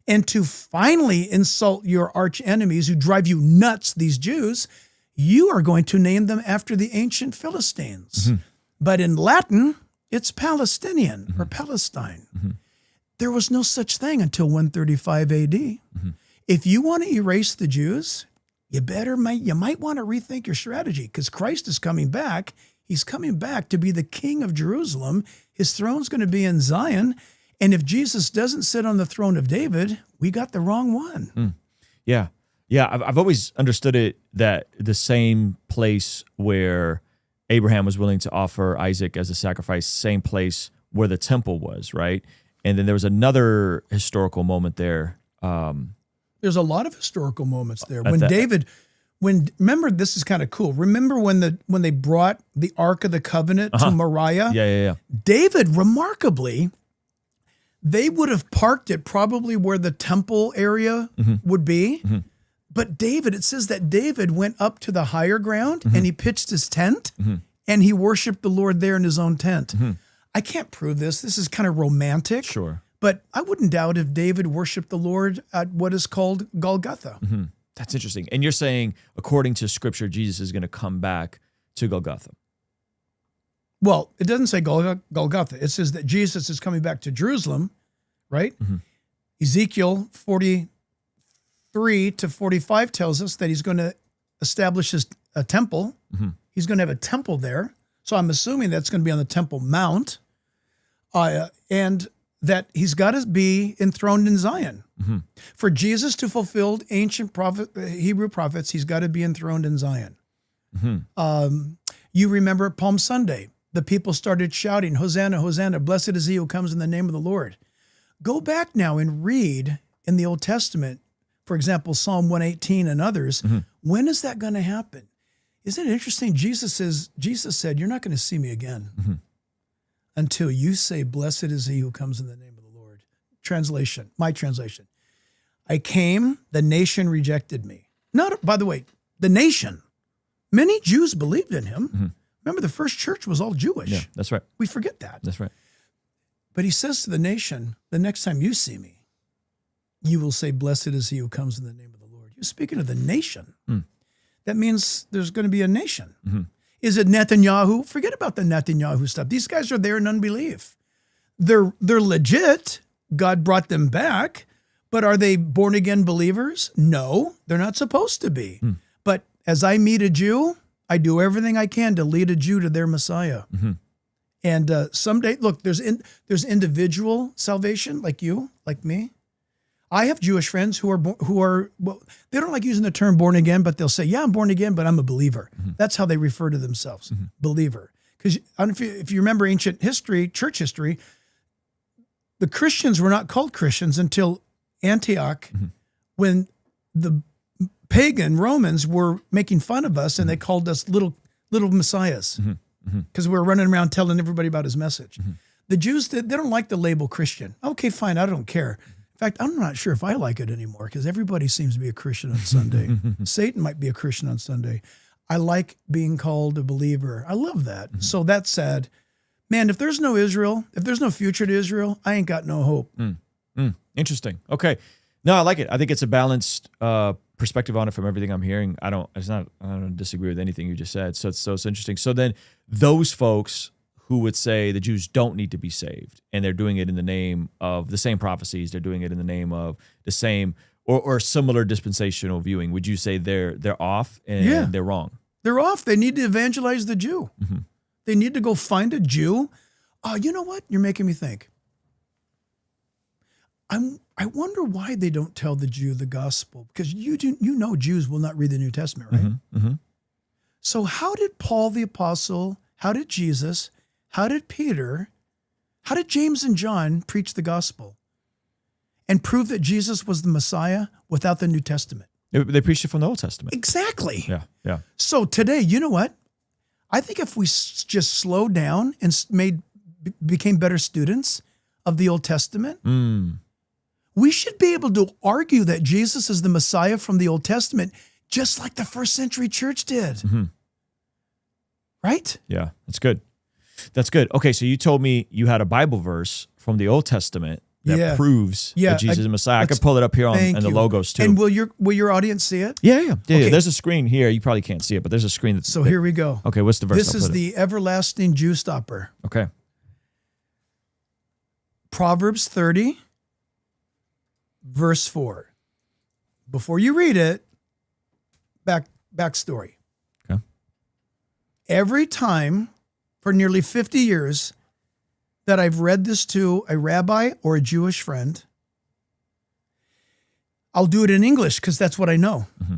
and to finally insult your arch enemies who drive you nuts, these Jews, you are going to name them after the ancient Philistines. But in Latin, it's Palestinian or Palestine. There was no such thing until 135 AD. If you want to erase the Jews, you might want to rethink your strategy, because Christ is coming back. He's coming back to be the King of Jerusalem. His throne's going to be in Zion. And if Jesus doesn't sit on the throne of David, we got the wrong one. Yeah. I've always understood it that the same place where Abraham was willing to offer Isaac as a sacrifice, same place where the temple was, right? And then there was another historical moment there. There's a lot of historical moments there. Remember, this is kind of cool. Remember when they brought the Ark of the Covenant to Moriah? Yeah. David, remarkably, they would have parked it probably where the temple area would be. But David, it says that David went up to the higher ground and he pitched his tent and he worshiped the Lord there in his own tent. I can't prove this. This is kind of romantic. Sure. But I wouldn't doubt if David worshiped the Lord at what is called Golgotha. That's interesting. And you're saying, according to Scripture, Jesus is going to come back to Golgotha. Well, it doesn't say Golgotha. It says that Jesus is coming back to Jerusalem, right? Ezekiel 43 to 45 tells us that he's going to establish a temple. He's going to have a temple there. So I'm assuming that's going to be on the Temple Mount. And that he's got to be enthroned in Zion. For Jesus to fulfill ancient Hebrew prophets, he's got to be enthroned in Zion. You remember Palm Sunday. The people started shouting, Hosanna, Hosanna, blessed is he who comes in the name of the Lord. Go back now and read in the Old Testament, for example, Psalm 118 and others. When is that going to happen? Isn't it interesting? Jesus said, you're not going to see me again until you say, blessed is he who comes in the name of the Lord. Translation, my translation. I came, the nation rejected me. Not, by the way, the nation. Many Jews believed in him. Remember, the first church was all Jewish. Yeah, that's right. We forget that. That's right. But he says to the nation, the next time you see me, you will say, blessed is he who comes in the name of the Lord. You're speaking of the nation. That means there's going to be a nation. Is it Netanyahu? Forget about the Netanyahu stuff. These guys are there in unbelief. They're legit. God brought them back. But are they born-again believers? No, they're not supposed to be. But as I meet a Jew, I do everything I can to lead a Jew to their Messiah. And someday, look, there's individual salvation, like you, like me. I have Jewish friends who are well, they don't like using the term born again, but they'll say, yeah, I'm born again, but I'm a believer. That's how they refer to themselves, believer. Because I don't know if you remember ancient history, church history, the Christians were not called Christians until Antioch, when the pagan Romans were making fun of us and they called us little messiahs because we were running around telling everybody about his message. The Jews, they don't like the label Christian. Okay, fine, I don't care. In fact, I'm not sure if I like it anymore because everybody seems to be a Christian on Sunday. Satan might be a Christian on Sunday. I like being called a believer. I love that. So that said, man, if there's no Israel, if there's no future to Israel, I ain't got no hope. Interesting. Okay. No, I like it. I think it's a balanced perspective on it from everything I'm hearing. I don't disagree with anything you just said. So it's interesting. So then those folks who would say the Jews don't need to be saved, and they're doing it in the name of the same prophecies, they're doing it in the name of the same or similar dispensational viewing, would you say they're off and they're wrong? They're off. They need to evangelize the Jew. They need to go find a Jew. You know what? You're making me think. I wonder why they don't tell the Jew the gospel, because you know Jews will not read the New Testament, right? So how did Paul the Apostle, how did Jesus, how did Peter, how did James and John preach the gospel and prove that Jesus was the Messiah without the New Testament? They preached it from the Old Testament. Exactly. Yeah. So today, you know what? I think if we just slowed down and made became better students of the Old Testament. Mm. We should be able to argue that Jesus is the Messiah from the Old Testament, just like the first century church did. Mm-hmm. Right? Yeah, that's good. That's good. Okay, so you told me you had a Bible verse from the Old Testament that proves that Jesus is the Messiah. I could pull it up here and the logos too. And will your audience see it? Yeah. There's a screen here. You probably can't see it, but there's a screen. So here we go. Okay, what's the verse? This is the everlasting Jew stopper. Okay. Proverbs 30, verse 4. Before you read it, backstory. Okay. Every time for nearly 50 years that I've read this to a rabbi or a Jewish friend, I'll do it in English because that's what I know. Mm-hmm.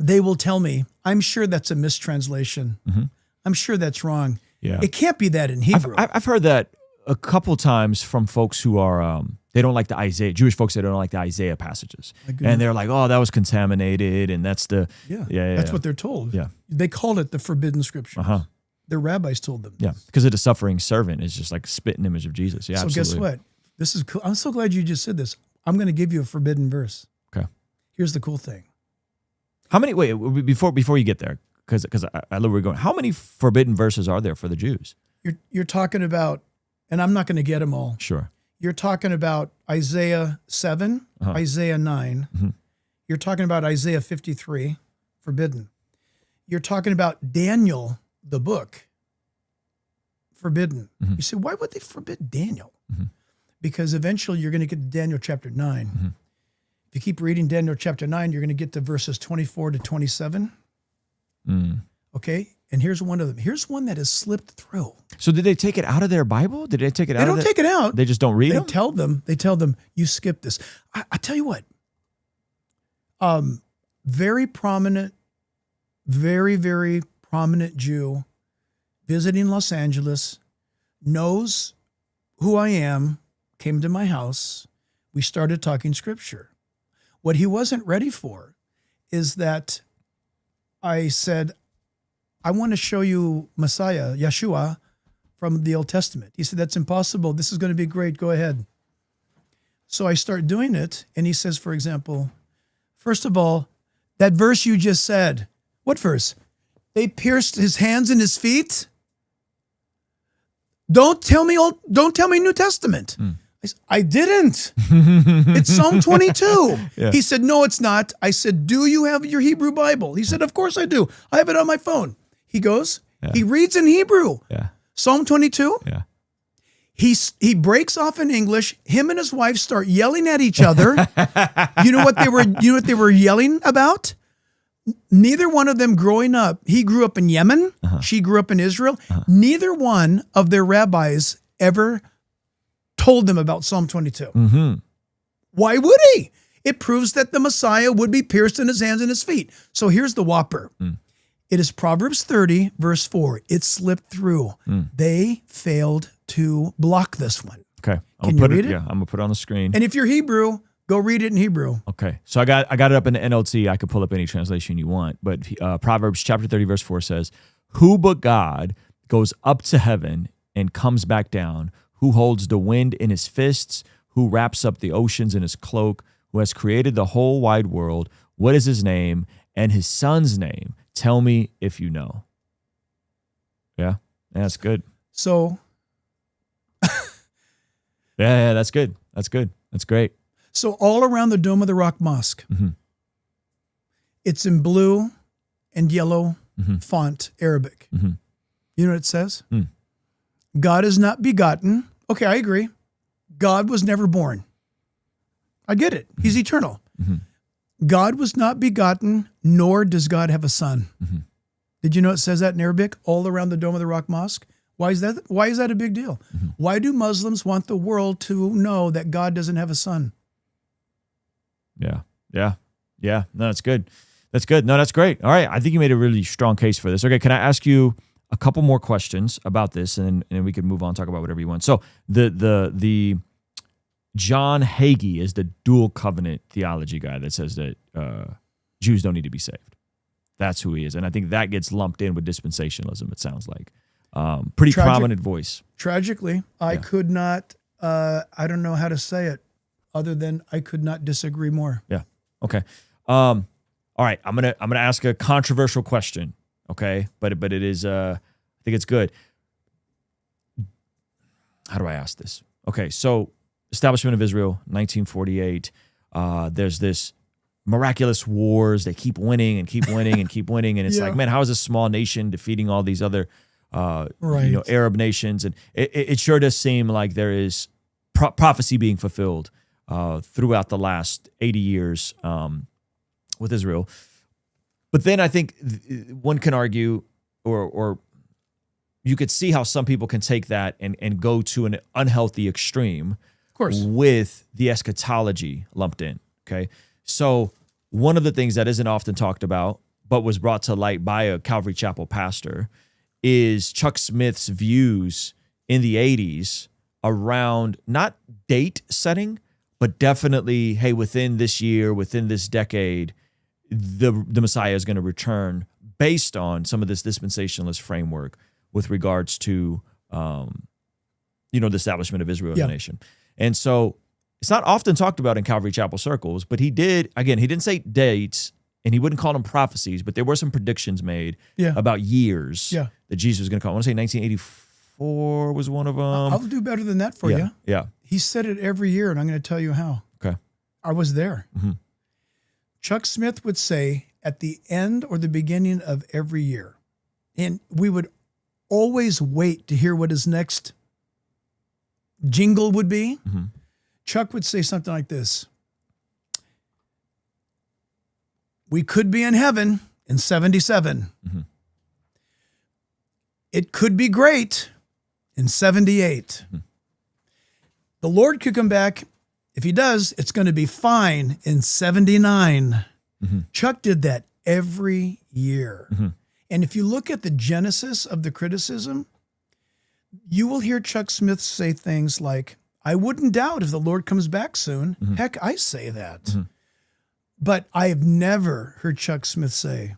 They will tell me, I'm sure that's a mistranslation. Mm-hmm. I'm sure that's wrong. Yeah. It can't be that in Hebrew. I've heard that a couple times from folks who are they don't like the Isaiah, Jewish folks that don't like the Isaiah passages. And they're like, oh, that was contaminated, and that's the that's what they're told. Yeah. They called it the forbidden scriptures. Uh-huh. Their rabbis told them. Yeah, because of the suffering servant is just like a spitting image of Jesus. Yeah, so absolutely. Guess what? This is cool. I'm so glad you just said this. I'm going to give you a forbidden verse. Okay. Here's the cool thing. How many? Wait, before you get there, because I love where we're going. How many forbidden verses are there for the Jews? You're talking about, and I'm not going to get them all. Sure. You're talking about Isaiah 7, Isaiah 9. Mm-hmm. You're talking about Isaiah 53, forbidden. You're talking about Daniel, the book, forbidden. Mm-hmm. You say, why would they forbid Daniel? Mm-hmm. Because eventually you're going to get to Daniel chapter 9. Mm-hmm. If you keep reading Daniel chapter 9, you're going to get to verses 24 to 27. Mm. Okay? And here's one of them. Here's one that has slipped through. So did they take it out of their Bible? Did they take it out? They don't take it out. They just don't read They them? tell them, you skip this. I tell you what, very prominent, very, very prominent Jew visiting Los Angeles, knows who I am, came to my house. We started talking scripture. What he wasn't ready for is that I said, I want to show you Messiah, Yeshua, from the Old Testament. He said, that's impossible. This is going to be great. Go ahead. So I start doing it. And he says, for example, first of all, that verse you just said, what verse? They pierced his hands and his feet. Don't tell me New Testament. I didn't. It's Psalm 22. Yeah. He said, no, it's not. I said, do you have your Hebrew Bible? He said, of course I do. I have it on my phone. He goes, he reads in Hebrew. Yeah. Psalm 22. Yeah. He breaks off in English. Him and his wife start yelling at each other. You know what they were yelling about? Neither one of them growing up. He grew up in Yemen. She grew up in Israel. Neither one of their rabbis ever told them about Psalm 22. Mm-hmm. Why would he? It proves that the Messiah would be pierced in his hands and his feet. So here's the whopper. It is Proverbs 30, verse 4. It slipped through. They failed to block this one. Okay. Can you read it? Yeah, I'm going to put it on the screen. And if you're Hebrew, go read it in Hebrew. Okay. So I got it up in the NLT. I could pull up any translation you want. But Proverbs chapter 30, verse 4 says, who but God goes up to heaven and comes back down? Who holds the wind in his fists? Who wraps up the oceans in his cloak? Who has created the whole wide world? What is his name and his son's name? Tell me if you know. Yeah, that's good. So, yeah, that's good. That's good. That's great. So all around the Dome of the Rock Mosque, it's in blue and yellow font, Arabic. You know what it says? God is not begotten. Okay, I agree. God was never born. I get it. He's eternal. God was not begotten, nor does God have a son. Did you know it says that in Arabic all around the Dome of the Rock Mosque? Why is that a big deal? Why do Muslims want the world to know that God doesn't have a son? Yeah. No, that's good. That's good. No, that's great. All right. I think you made a really strong case for this. Okay. Can I ask you a couple more questions about this, and then we can move on, talk about whatever you want. So the John Hagee is the dual covenant theology guy that says that Jews don't need to be saved. That's who he is. And I think that gets lumped in with dispensationalism, it sounds like. Pretty prominent voice. Tragically, I could not, I don't know how to say it other than I could not disagree more. Yeah. Okay. All right. I'm gonna ask a controversial question. Okay. But it is I think it's good. How do I ask this? Okay. So establishment of Israel, 1948. There's this miraculous wars. They keep winning and keep winning and keep winning. And it's like, man, how is a small nation defeating all these other Arab nations? And it sure does seem like there is prophecy being fulfilled throughout the last 80 years with Israel. But then I think one can argue, or you could see how some people can take that and go to an unhealthy extreme, of course, with the eschatology lumped in. Okay. So one of the things that isn't often talked about, but was brought to light by a Calvary Chapel pastor, is Chuck Smith's views in the 80s around not date setting, but definitely, hey, within this year, within this decade, the Messiah is going to return based on some of this dispensationalist framework with regards to, the establishment of Israel as a nation. And so it's not often talked about in Calvary Chapel circles, but he didn't say dates, and he wouldn't call them prophecies, but there were some predictions made about years that Jesus was going to come. I want to say 1984 was one of them. I'll do better than that for you. Yeah. He said it every year, and I'm going to tell you how. Okay. I was there. Mm-hmm. Chuck Smith would say at the end or the beginning of every year, and we would always wait to hear what his next jingle would be. Mm-hmm. Chuck would say something like this: we could be in heaven in 77. Mm-hmm. It could be great in 78. Mm-hmm. The Lord could come back. If he does, it's going to be fine in 79. Mm-hmm. Chuck did that every year. Mm-hmm. And if you look at the genesis of the criticism, you will hear Chuck Smith say things like, I wouldn't doubt if the Lord comes back soon. Mm-hmm. Heck, I say that. Mm-hmm. But I have never heard Chuck Smith say,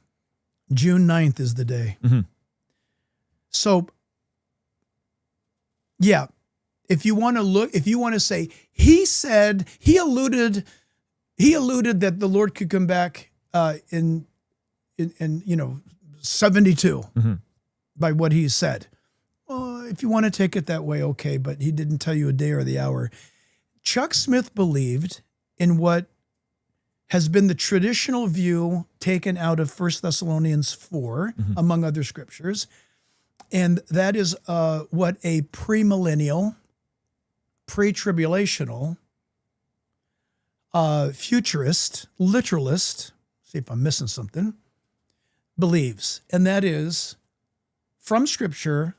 June 9th is the day. Mm-hmm. So, yeah, if you want to say, he alluded that the Lord could come back in 72 mm-hmm. by what he said. Well, if you want to take it that way, okay, but he didn't tell you a day or the hour. Chuck Smith believed in what has been the traditional view taken out of 1 Thessalonians 4, mm-hmm. among other scriptures, and that is what a premillennial, pre-tribulational, futurist, literalist, see if I'm missing something, believes. And that is, from Scripture,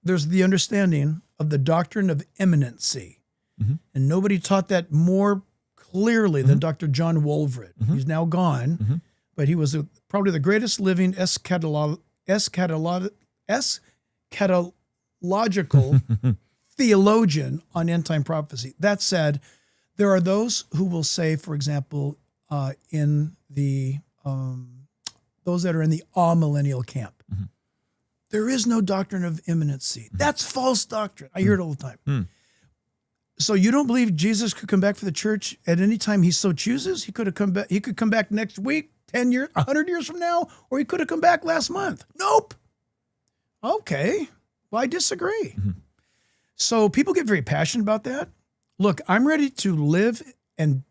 there's the understanding of the doctrine of imminency. Mm-hmm. And nobody taught that more clearly mm-hmm. than Dr. John Wolvrid. Mm-hmm. He's now gone, mm-hmm. but he was probably the greatest living eschatological theologian on end-time prophecy. That said, there are those who will say, for example, in the those that are in the amillennial camp, mm-hmm. there is no doctrine of imminency. Mm-hmm. That's false doctrine. I hear it all the time. Mm. So you don't believe Jesus could come back for the church at any time he so chooses? He could have come back. He could come back next week, 10 years, 100 years from now, or he could have come back last month. Nope. Okay. Well, I disagree. Mm-hmm. So people get very passionate about that. Look, I'm ready to live and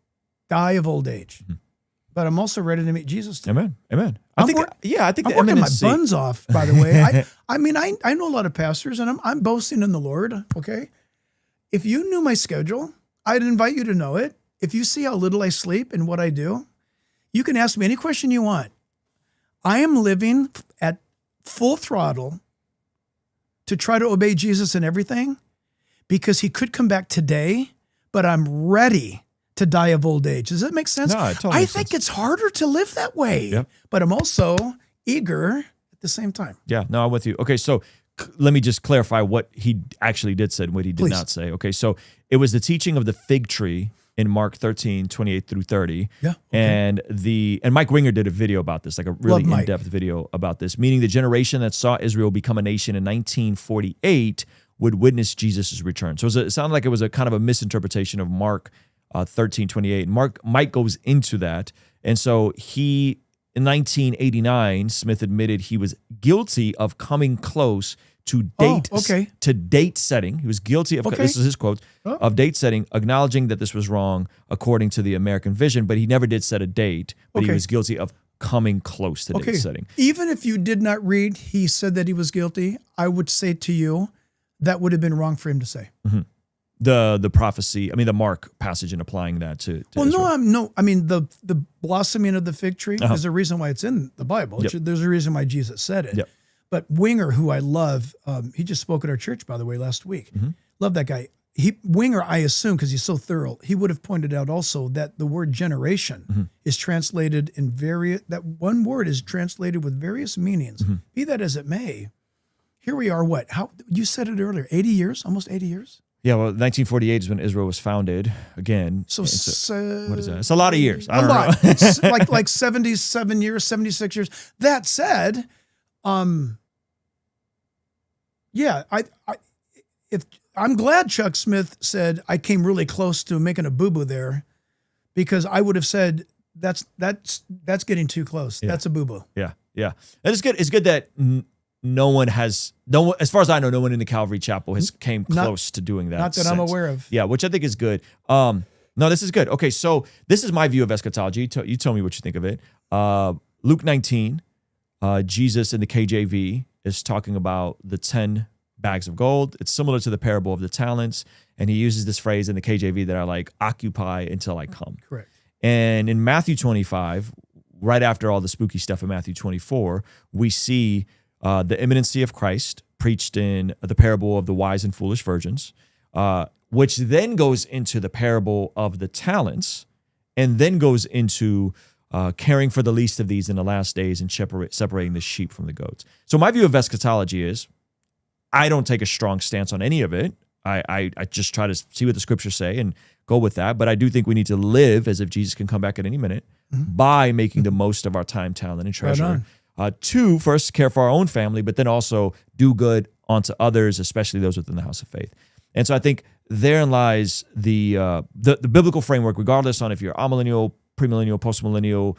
die of old age, mm-hmm. but I'm also ready to meet Jesus too. Amen. Amen. I think I'm working my buns off, by the way. I mean, I know a lot of pastors, and I'm boasting in the Lord, okay? If you knew my schedule, I'd invite you to know it. If you see how little I sleep and what I do, you can ask me any question you want. I am living at full throttle to try to obey Jesus in everything, because he could come back today, but I'm ready to die of old age. Does that make sense? No, it totally I makes think sense. it's harder to live that way, yep. but I'm also eager at the same time. Yeah, no, I'm with you. Okay, so let me just clarify what he actually did say and what he did not say. Okay, so it was the teaching of the fig tree in Mark 13, 28 through 30. Yeah. Okay. And Mike Winger did a video about this, like a really in-depth video about this, meaning the generation that saw Israel become a nation in 1948 would witness Jesus' return. So it sounded like it was a kind of a misinterpretation of Mark 13, 28. Mike goes into that. And so in 1989, Smith admitted he was guilty of coming close to date setting. He was guilty of, this is his quote, of date setting, acknowledging that this was wrong according to the American vision, but he never did set a date, but he was guilty of coming close to date setting. Even if you did not read, he said that he was guilty, I would say to you, that would have been wrong for him to say. Mm-hmm. The prophecy, the Mark passage and applying that to Israel. The blossoming of the fig tree, there's a reason why it's in the Bible. There's a reason why Jesus said it. Yep. But Winger, who I love, he just spoke at our church, by the way, last week. Mm-hmm. Love that guy. Winger, I assume, because he's so thorough, he would have pointed out also that the word generation is translated in that one word is translated with various meanings. Be that as it may, here we are, how you said it earlier, 80 years, almost 80 years? Yeah, well, 1948 is when Israel was founded again. So what is that? It's a lot of years. I don't know. like 77 years, 76 years. That said, I'm glad Chuck Smith said I came really close to making a boo-boo there, because I would have said that's getting too close. Yeah. That's a boo-boo. Yeah. And it's good. It's good that as far as I know, no one in the Calvary Chapel has came close to doing that. Not that I'm aware of. Yeah, which I think is good. No, this is good. Okay, so this is my view of eschatology. You tell me what you think of it. Luke 19, Jesus in the KJV is talking about the 10 bags of gold. It's similar to the parable of the talents, and he uses this phrase in the KJV that I like, occupy until I come. Correct. And in Matthew 25, right after all the spooky stuff in Matthew 24, we see the imminency of Christ preached in the parable of the wise and foolish virgins, which then goes into the parable of the talents, and then goes into caring for the least of these in the last days and separating the sheep from the goats. So my view of eschatology is I don't take a strong stance on any of it. I just try to see what the scriptures say and go with that. But I do think we need to live as if Jesus can come back at any minute by making the most of our time, talent, and treasure. Two, first, care for our own family, but then also do good onto others, especially those within the house of faith. And so I think therein lies the biblical framework, regardless on if you're amillennial, premillennial, postmillennial,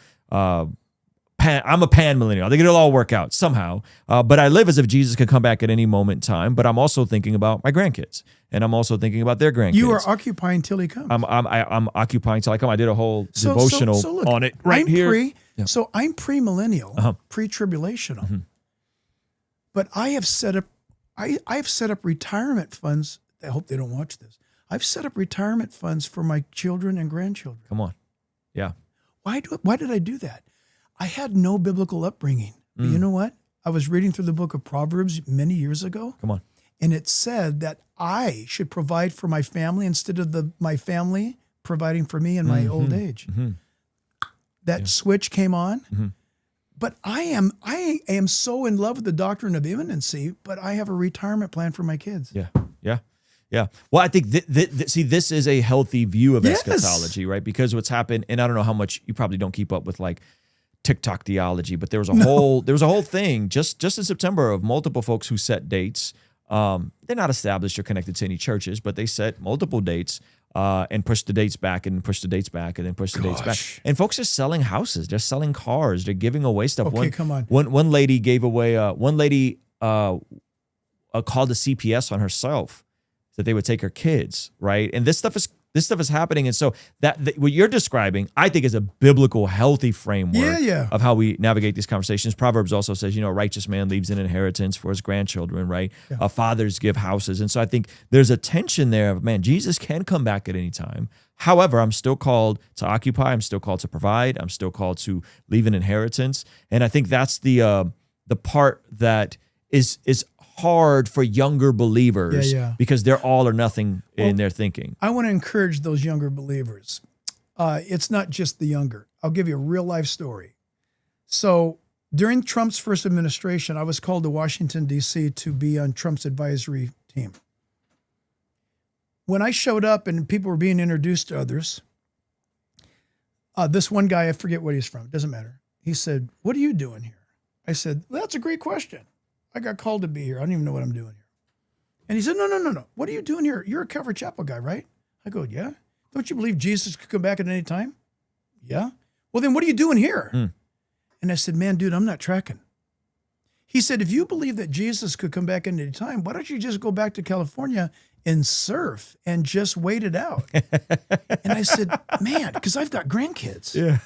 I'm a pan-millennial. I think it'll all work out somehow. But I live as if Jesus could come back at any moment in time. But I'm also thinking about my grandkids, and I'm also thinking about their grandkids. You are occupying till he comes. I'm occupying till I come. I did a whole devotional look, on it here. So I'm premillennial, pre-tribulational. But I have set up retirement funds. I hope they don't watch this. I've set up retirement funds for my children and grandchildren. Come on. Yeah. Why did I do that? I had no biblical upbringing. But you know what? I was reading through the book of Proverbs many years ago. Come on. And it said that I should provide for my family instead of my family providing for me in my old age. That switch came on. But I am so in love with the doctrine of imminency, but I have a retirement plan for my kids. Yeah. Well, I think this is a healthy view of eschatology, right? Because what's happened, and I don't know how much you probably don't keep up with like TikTok theology, but there was a whole thing just in September of multiple folks who set dates. They're not established or connected to any churches, but they set multiple dates and pushed the dates back and pushed the dates back and then pushed the dates back. And folks are selling houses, they're selling cars, they're giving away stuff. Come on. One lady gave away called the CPS on herself that they would take her kids, right? And this stuff is happening. And so that what you're describing, I think, is a biblical, healthy framework of how we navigate these conversations. Proverbs also says, a righteous man leaves an inheritance for his grandchildren, right? Fathers give houses. And so I think there's a tension there of, man, Jesus can come back at any time. However, I'm still called to occupy. I'm still called to provide. I'm still called to leave an inheritance. And I think that's the part that is hard for younger believers because they're all or nothing in their thinking. I want to encourage those younger believers. It's not just the younger. I'll give you a real life story. So during Trump's first administration, I was called to Washington, D.C. to be on Trump's advisory team. when I showed up and people were being introduced to others, this one guy, I forget what he's from, it doesn't matter. He said, "What are you doing here?" I said, "Well, that's a great question. I got called to be here. I don't even know what I'm doing here." And he said, No. What are you doing here? You're a Calvary Chapel guy, right?" I go, "Yeah." "Don't you believe Jesus could come back at any time?" "Yeah." "Well, then what are you doing here?" And I said, "Man, dude, I'm not tracking." He said, "If you believe that Jesus could come back at any time, why don't you just go back to California and surf and just wait it out?" And I said, "Man, because I've got grandkids." Yeah.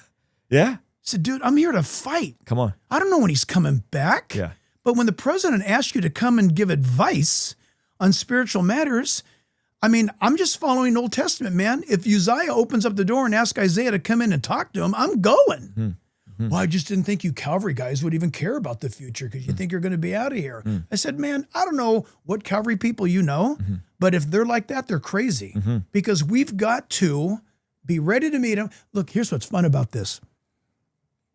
Yeah. I said, "Dude, I'm here to fight. Come on. I don't know when he's coming back." Yeah. But when the president asks you to come and give advice on spiritual matters, I mean, I'm just following Old Testament, man. If Uzziah opens up the door and asks Isaiah to come in and talk to him, I'm going. "Well, I just didn't think you Calvary guys would even care about the future because you think you're going to be out of here." I said, "Man, I don't know what Calvary people you know, but if they're like that, they're crazy because we've got to be ready to meet him." Look, here's what's fun about this.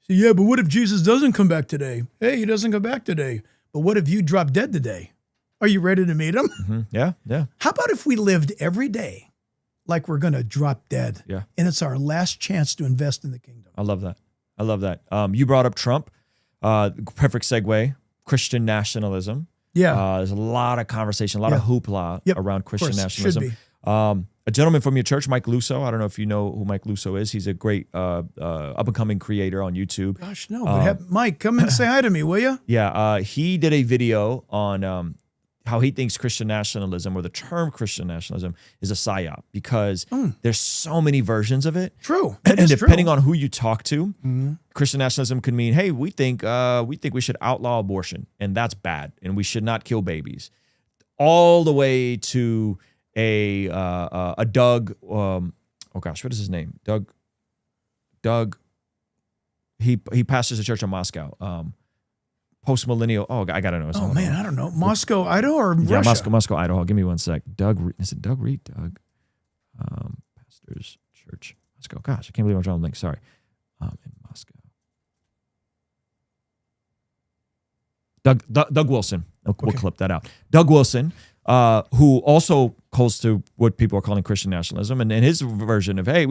So, "Yeah, but what if Jesus doesn't come back today?" Hey, he doesn't come back today. But what if you drop dead today? Are you ready to meet him? Yeah. Yeah. How about if we lived every day like we're going to drop dead? Yeah. And it's our last chance to invest in the kingdom. I love that. I love that. You brought up Trump. Perfect segue. Christian nationalism. Yeah. There's a lot of conversation, a lot of hoopla around Christian nationalism. Should be. A gentleman from your church, Mike Lusso. I don't know if you know who Mike Lusso is. He's a great up-and-coming creator on YouTube. Gosh, no. But Mike, come and say hi to me, will you? Yeah. He did a video on how he thinks Christian nationalism, or the term Christian nationalism, is a psyop because there's so many versions of it. True. And depending on who you talk to, Christian nationalism could mean, hey, we think we should outlaw abortion, and that's bad, and we should not kill babies, all the way to a Doug. Oh gosh, what is his name? Doug. He pastors a church in Moscow. Post-millennial. Oh, I gotta know. Oh man, I don't know. Moscow, Idaho, or Russia? Yeah, Moscow, Idaho. Give me one sec. Is it Doug Reed? Pastors Church, Moscow. Gosh, I can't believe I'm drawing a link. Sorry. In Moscow. Doug Wilson. We'll clip that out. Doug Wilson, who also calls to what people are calling Christian nationalism, and his version of, hey,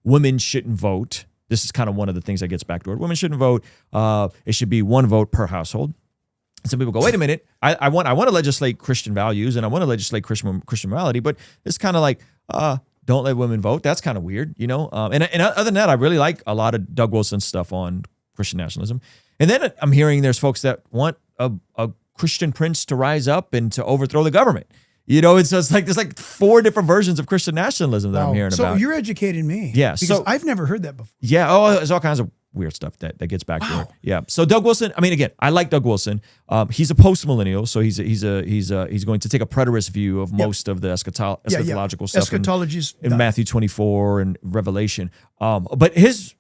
women shouldn't vote. This is kind of one of the things that gets backdoored. Women shouldn't vote. It should be one vote per household. And some people go, wait a minute. I want to legislate Christian values and I want to legislate Christian morality, but it's kind of like, don't let women vote. That's kind of weird, you know? And other than that, I really like a lot of Doug Wilson's stuff on Christian nationalism. And then I'm hearing there's folks that want a Christian prince to rise up and to overthrow the government. You know, it's just like there's like 4 different versions of Christian nationalism that I'm hearing about. So you're educating me. Yeah. Because I've never heard that before. Yeah. Oh, there's all kinds of weird stuff that gets back to it. Yeah. So Doug Wilson, I mean, again, I like Doug Wilson. He's a post-millennial, so he's going to take a preterist view of most of the eschatological stuff in Matthew 24 and Revelation. But his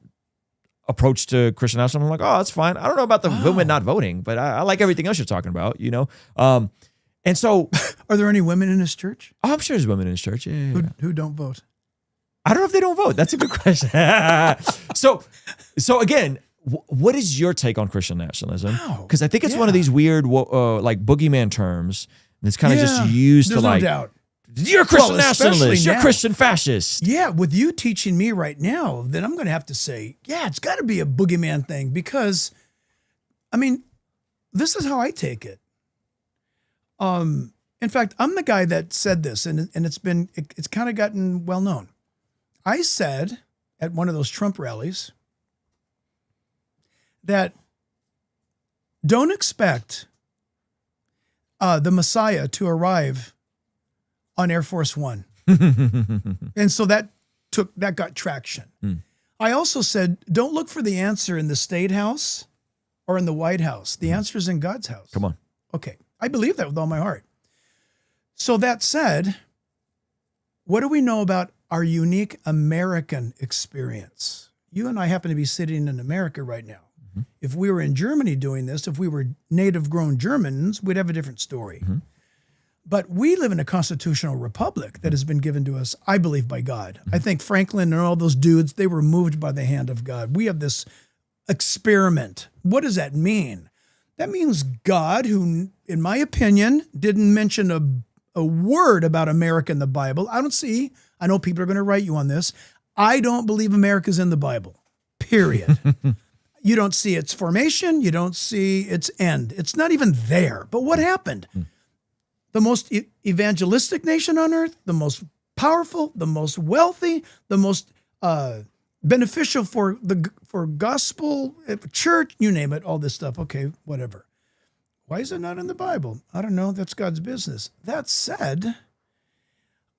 approach to Christian nationalism, I'm like, oh, that's fine. I don't know about the women not voting, but I like everything else you're talking about, you know? And so, are there any women in his church? Oh, I'm sure there's women in his church. Yeah. Who don't vote? I don't know if they don't vote. That's a good question. So again, what is your take on Christian nationalism? Because I think it's one of these weird, like boogeyman terms that's kind of just used to like, no doubt. You're a Christian nationalist. You're a Christian fascist. Yeah, with you teaching me right now, then I'm going to have to say, yeah, it's got to be a boogeyman thing because, I mean, this is how I take it. In fact, I'm the guy that said this, and it's kind of gotten well known. I said at one of those Trump rallies that don't expect the Messiah to arrive on Air Force One, and so that got traction. I also said don't look for the answer in the State House or in the White House. The answer is in God's house. Come on. Okay. I believe that with all my heart. So that said, what do we know about our unique American experience? You and I happen to be sitting in America right now. If we were in Germany doing this, if we were native-grown Germans, we'd have a different story. But we live in a constitutional republic that has been given to us, I believe, by God. I think Franklin and all those dudes, they were moved by the hand of God. We have this experiment. What does that mean? That means God, who, in my opinion, didn't mention a word about America in the Bible. I know people are going to write you on this. I don't believe America's in the Bible, period. You don't see its formation. You don't see its end. It's not even there. But what happened? The most evangelistic nation on earth, the most powerful, the most wealthy, the most beneficial for gospel, church, you name it, all this stuff. Okay, whatever. Why is it not in the Bible? I don't know. That's God's business. That said,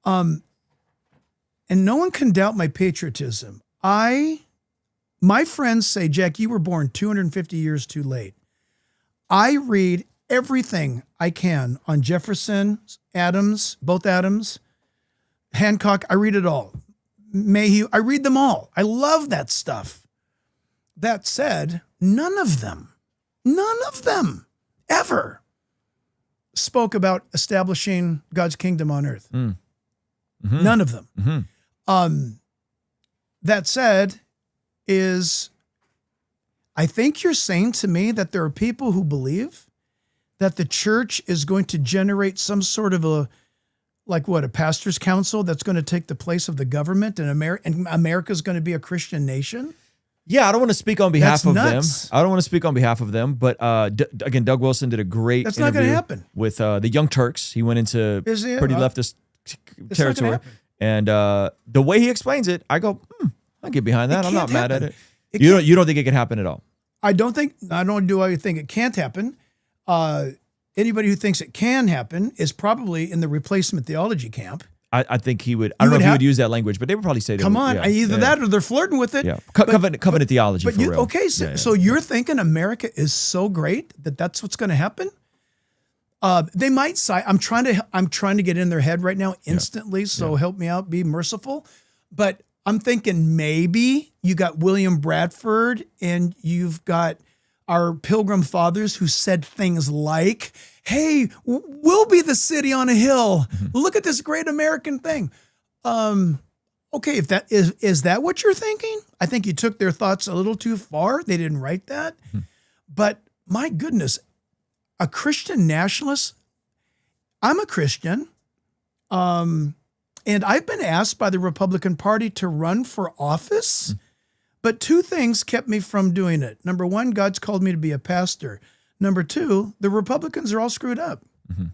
and no one can doubt my patriotism. My friends say, Jack, you were born 250 years too late. I read everything I can on Jefferson, Adams, both Adams, Hancock. I read it all. Mayhew, I read them all. I love that stuff. That said, none of them ever spoke about establishing God's kingdom on earth. Mm-hmm. None of them. Mm-hmm. That said, I think you're saying to me that there are people who believe that the church is going to generate some sort of a pastor's council that's going to take the place of the government, and America's going to be a Christian nation? Yeah, I don't want to speak on behalf of them. I don't want to speak on behalf of them, but again, Doug Wilson did a great That's not going to happen. With the Young Turks. He went into pretty leftist territory. And the way he explains it, I go, I'll get behind that. I'm not mad at it. You don't think it can happen at all? I don't think it can't happen. Anybody who thinks it can happen is probably in the replacement theology camp. I think he would. I don't know if he would use that language, but they would probably say, "Come on, either that or they're flirting with it." Yeah, covenant theology. But for real. Okay, so you're thinking America is so great that that's what's going to happen? They might say, I'm trying to get in their head right now instantly. So help me out, be merciful. But I'm thinking maybe you got William Bradford and you've got our Pilgrim Fathers who said things like, hey, we'll be the city on a hill. Mm-hmm. Look at this great American thing. Okay, if that is that what you're thinking? I think you took their thoughts a little too far. They didn't write that. Mm-hmm. But my goodness, a Christian nationalist, I'm a Christian. And I've been asked by the Republican Party to run for office. Mm-hmm. But two things kept me from doing it. Number one, God's called me to be a pastor. Number two, the Republicans are all screwed up. Mm-hmm.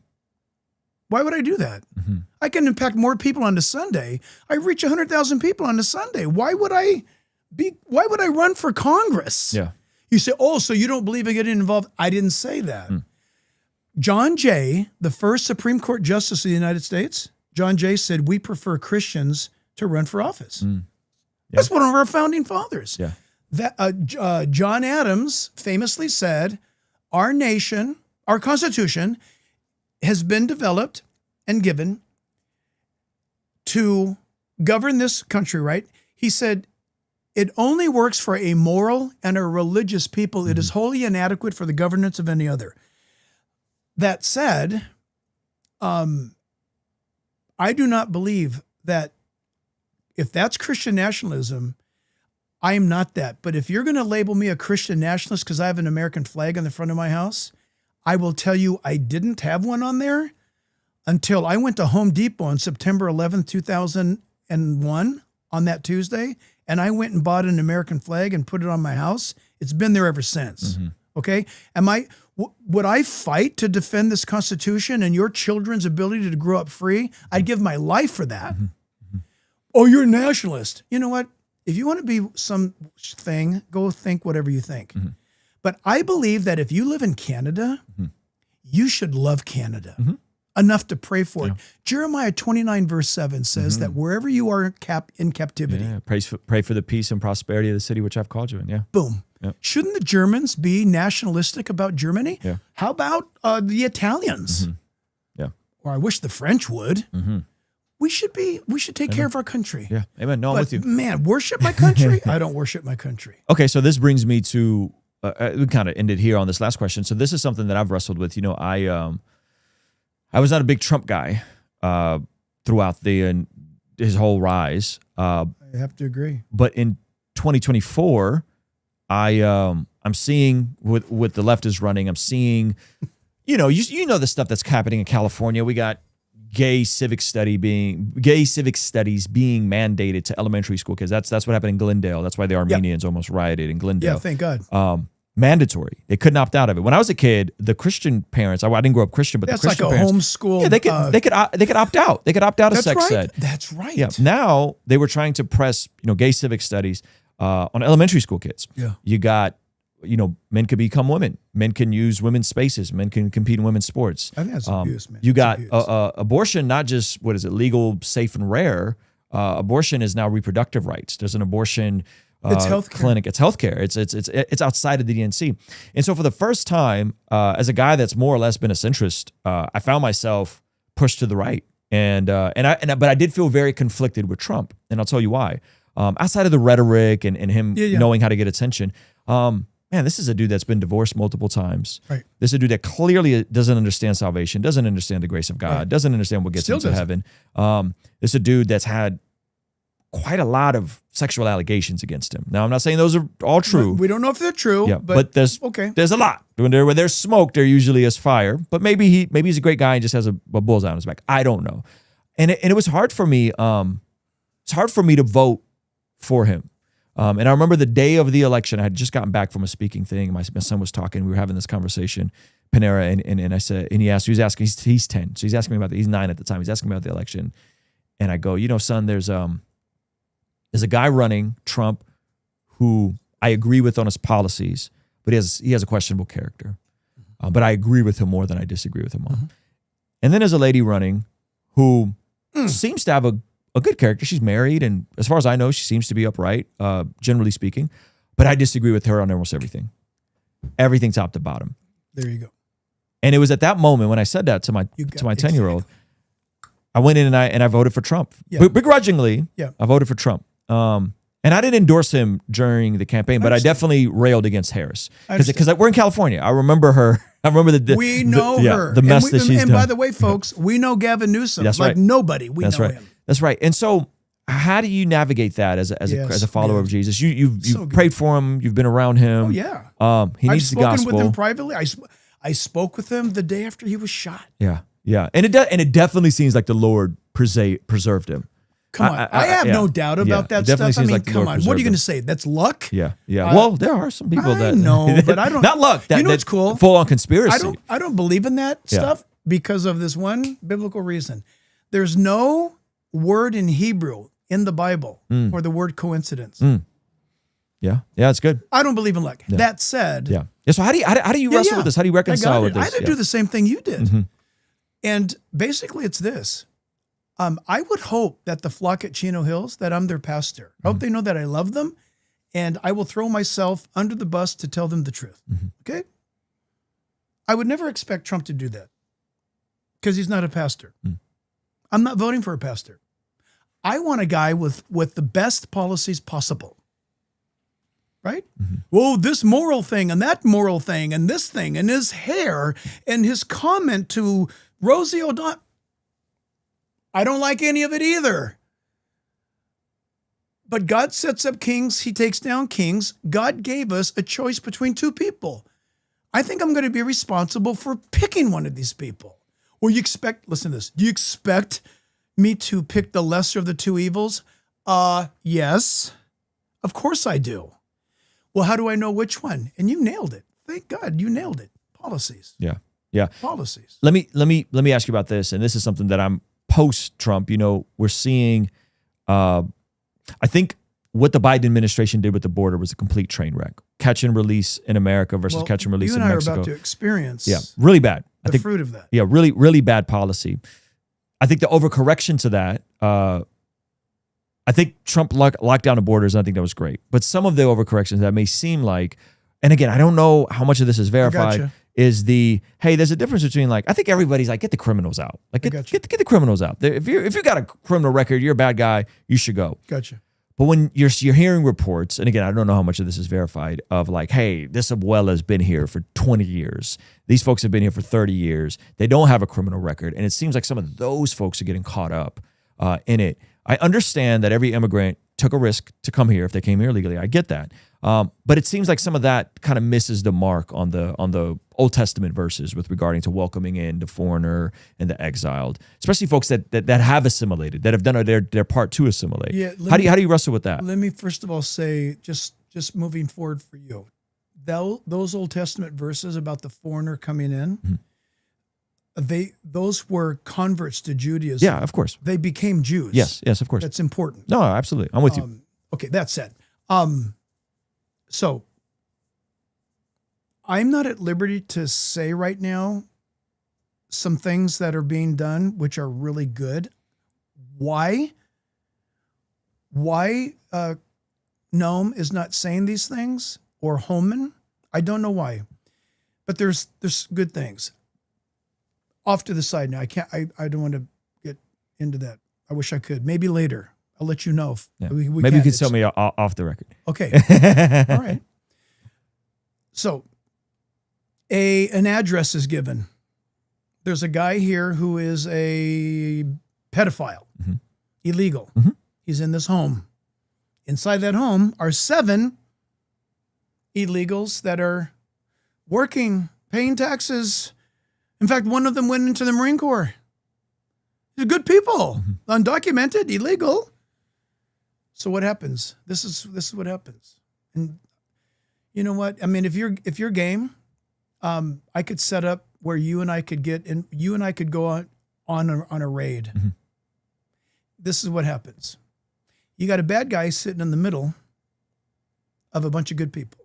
Why would I do that? Mm-hmm. I can impact more people on a Sunday. I reach 100,000 people on a Sunday. Why would I run for Congress? Yeah. You say, oh, so you don't believe in getting involved? I didn't say that. Mm. John Jay, the first Supreme Court Justice of the United States, John Jay said, we prefer Christians to run for office. Mm. Yeah. That's one of our founding fathers. Yeah. That John Adams famously said, our nation, our Constitution has been developed and given to govern this country, right? He said, it only works for a moral and a religious people. Mm-hmm. It is wholly inadequate for the governance of any other. That said, I do not believe that if that's Christian nationalism, I am not that. But if you're going to label me a Christian nationalist because I have an American flag on the front of my house, I will tell you I didn't have one on there until I went to Home Depot on September 11th, 2001 on that Tuesday, and I went and bought an American flag and put it on my house. It's been there ever since. Mm-hmm. Okay? Would I fight to defend this Constitution and your children's ability to grow up free? I'd give my life for that. Mm-hmm. Mm-hmm. Oh, you're a nationalist. You know what? If you want to be something, go think whatever you think. Mm-hmm. But I believe that if you live in Canada, mm-hmm. you should love Canada enough to pray for it. Jeremiah 29 verse 7 says that wherever you are in captivity. Yeah, pray for the peace and prosperity of the city which I've called you in. Yeah. Boom. Yep. Shouldn't the Germans be nationalistic about Germany? Yeah. How about the Italians? Mm-hmm. Yeah. Or I wish the French would. Mm-hmm. We should take care of our country. Yeah. Amen. No, I'm with you. Man, worship my country? I don't worship my country. Okay, so this brings me to we kind of ended here on this last question. So this is something that I've wrestled with. You know, I was not a big Trump guy throughout his whole rise. I have to agree. But in 2024, I'm seeing what the left is running. I'm seeing, you know the stuff that's happening in California. We got gay civic studies being mandated to elementary school kids. That's what happened in Glendale. That's why the Armenians almost rioted in Glendale. Yeah, thank God. Mandatory. They couldn't opt out of it. When I was a kid, the Christian parents, I didn't grow up Christian, but That's the Christian like a parents, homeschool. yeah, they could opt out. They could opt out of sex ed. That's right. Yeah. Now they were trying to press, gay civic studies on elementary school kids. Yeah. You got, men could become women. Men can use women's spaces. Men can compete in women's sports. I think that's abuse, man. You got abortion, not just, legal, safe, and rare. Abortion is now reproductive rights. There's an abortion it's healthcare. clinic. It's healthcare. It's outside of the DNC. And so for the first time, as a guy that's more or less been a centrist, I found myself pushed to the right. But I did feel very conflicted with Trump. And I'll tell you why. Outside of the rhetoric and him knowing how to get attention, man, this is a dude that's been divorced multiple times. Right. This is a dude that clearly doesn't understand salvation, doesn't understand the grace of God, doesn't understand what gets him to heaven. This is a dude that's had quite a lot of sexual allegations against him. Now, I'm not saying those are all true. We don't know if they're true. Yeah, but there's a lot. When there's smoke, there usually is fire. But maybe he's a great guy and just has a bullseye on his back. I don't know. And it was hard for me. It's hard for me to vote for him. And I remember the day of the election, I had just gotten back from a speaking thing. My son was talking. We were having this conversation, Panera, and I said, and he was asking, he's 10, so he's asking me about he's 9 at the time. He's asking me about the election, and I go, son, there's a guy running, Trump, who I agree with on his policies, but he has a questionable character. But I agree with him more than I disagree with him on. And then there's a lady running who seems to have a good character. She's married, and as far as I know, she seems to be upright, generally speaking. But I disagree with her on almost everything. Everything top to bottom. There you go. And it was at that moment when I said that to my 10-year-old, I went in and I voted for Trump. Yeah. Begrudgingly, I voted for Trump. And I didn't endorse him during the campaign, but I definitely railed against Harris because we're in California. I remember her. I remember we know her. The mess that she's done. And by the way, folks, we know Gavin Newsom. That's like nobody. We know him. That's right. And so, how do you navigate that as a follower of Jesus? You've prayed for him. You've been around him. Oh yeah. He needs the gospel. I've spoken with him privately. I spoke with him the day after he was shot. Yeah. And it definitely seems like the Lord preserved him. Come on. I have no doubt about that stuff. I mean, come on. What are you going to say? That's luck? Yeah. Well, there are some people that... know, but I don't... Not luck. That's cool. Full-on conspiracy. I don't believe in that stuff because of this one biblical reason. There's no word in Hebrew in the Bible for the word coincidence. Yeah, it's good. I don't believe in luck. Yeah. That said... Yeah. So how do you wrestle with this? How do you reconcile with this? I had to do the same thing you did. And basically it's this. I would hope that the flock at Chino Hills, that I'm their pastor. I hope they know that I love them, and I will throw myself under the bus to tell them the truth. Okay? I would never expect Trump to do that because he's not a pastor. I'm not voting for a pastor. I want a guy with the best policies possible. Right? Well, this moral thing and that moral thing and this thing and his hair and his comment to Rosie O'Donnell. I don't like any of it either. But God sets up kings. He takes down kings. God gave us a choice between two people. I think I'm going to be responsible for picking one of these people. Well, listen to this. Do you expect me to pick the lesser of the two evils? Yes. Of course I do. Well, how do I know which one? And you nailed it. Thank God you nailed it. Policies. Yeah. Policies. Let me ask you about this. And this is something that I'm post-Trump, we're seeing, I think what the Biden administration did with the border was a complete train wreck. Catch and release in America versus catch and release in Mexico. You and I are about to experience really bad. the fruit of that. Yeah, really, really bad policy. I think the overcorrection to that, I think Trump locked down the borders, and I think that was great. But some of the overcorrections that may seem like, and again, I don't know how much of this is verified, is hey, there's a difference between I think everybody's get the criminals out. Get the criminals out. If you got a criminal record, you're a bad guy, you should go. Gotcha. But when you're hearing reports, and again, I don't know how much of this is verified, of hey, this abuela's been here for 20 years. These folks have been here for 30 years. They don't have a criminal record. And it seems like some of those folks are getting caught up in it. I understand that every immigrant took a risk to come here if they came here legally. I get that. But it seems like some of that kind of misses the mark on the Old Testament verses with regarding to welcoming in the foreigner and the exiled, especially folks that have assimilated, that have done their part to assimilate. Yeah, how do you wrestle with that? Let me first of all say, just moving forward for you, those Old Testament verses about the foreigner coming in, those were converts to Judaism. Yeah, of course. They became Jews. Yes, of course. That's important. No, absolutely. I'm with you. Okay, that said. So I'm not at liberty to say right now some things that are being done which are really good. Why Noam is not saying these things, or Holman, I don't know why. But there's good things. Off to the side now. I don't want to get into that. I wish I could. Maybe later. I'll let you know. Maybe you can tell me off the record. Okay. All right. So an address is given. There's a guy here who is a pedophile, illegal. He's in this home. Inside that home are 7 illegals that are working, paying taxes. In fact, one of them went into the Marine Corps. They're good people, undocumented, illegal. So what happens? This is what happens. And you know what? I mean, if you're game, I could set up where you and I could get in. You and I could go on a raid. This is what happens. You got a bad guy sitting in the middle of a bunch of good people.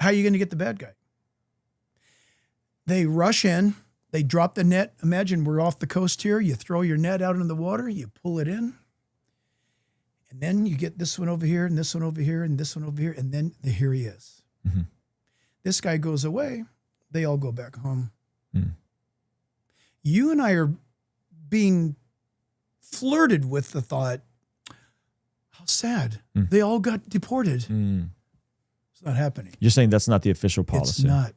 How are you going to get the bad guy? They rush in. They drop the net. Imagine we're off the coast here. You throw your net out into the water. You pull it in. And then you get this one over here and this one over here and this one over here. And then here he is. This guy goes away. They all go back home. You and I are being flirted with the thought, how sad. They all got deported. It's not happening. You're saying that's not the official policy? It's not.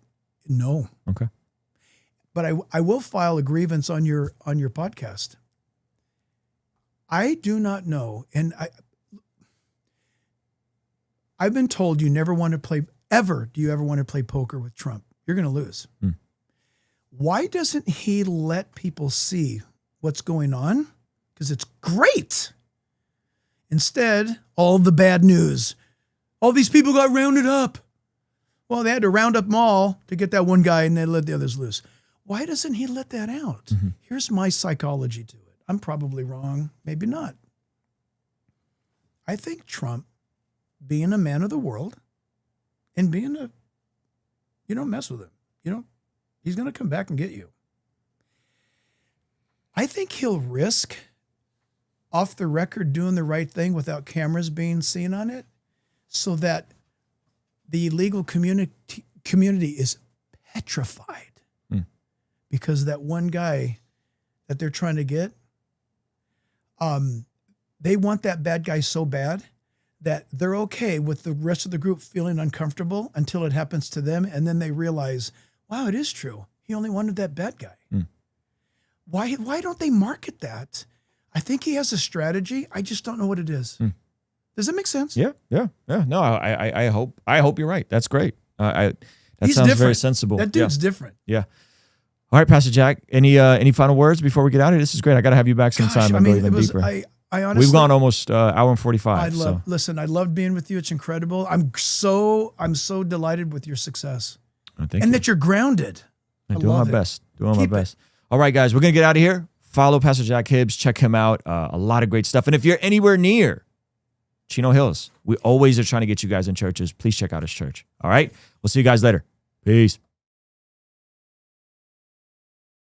No. Okay. But I will file a grievance on your podcast. I do not know, and I've been told you never want to play, ever do you ever want to play poker with Trump? You're going to lose. Why doesn't he let people see what's going on? Because it's great. Instead, all the bad news. All these people got rounded up. Well, they had to round up them all to get that one guy, and they let the others loose. Why doesn't he let that out? Here's my psychology to it. I'm probably wrong, maybe not. I think Trump, being a man of the world, and being you don't mess with him. He's going to come back and get you. I think he'll risk off the record doing the right thing without cameras being seen on it, so that the illegal community is petrified because that one guy that they're trying to get, they want that bad guy so bad that they're okay with the rest of the group feeling uncomfortable until it happens to them. And then they realize, wow, it is true. He only wanted that bad guy. Why don't they market that? I think he has a strategy. I just don't know what it is. Does that make sense? Yeah. No, I hope you're right. That's great. That He's sounds different. very sensible. That dude's different. Yeah. All right, Pastor Jack. Any final words before we get out of here? This is great. I got to have you back sometime and go even deeper. I honestly, we've gone almost hour and 45. Listen, I loved being with you. It's incredible. I'm so delighted with your success. Thank you. That you're grounded. I'm doing my best. All right, guys, we're going to get out of here. Follow Pastor Jack Hibbs. Check him out. A lot of great stuff. And if you're anywhere near Chino Hills, we always are trying to get you guys in churches. Please check out his church. All right? We'll see you guys later. Peace.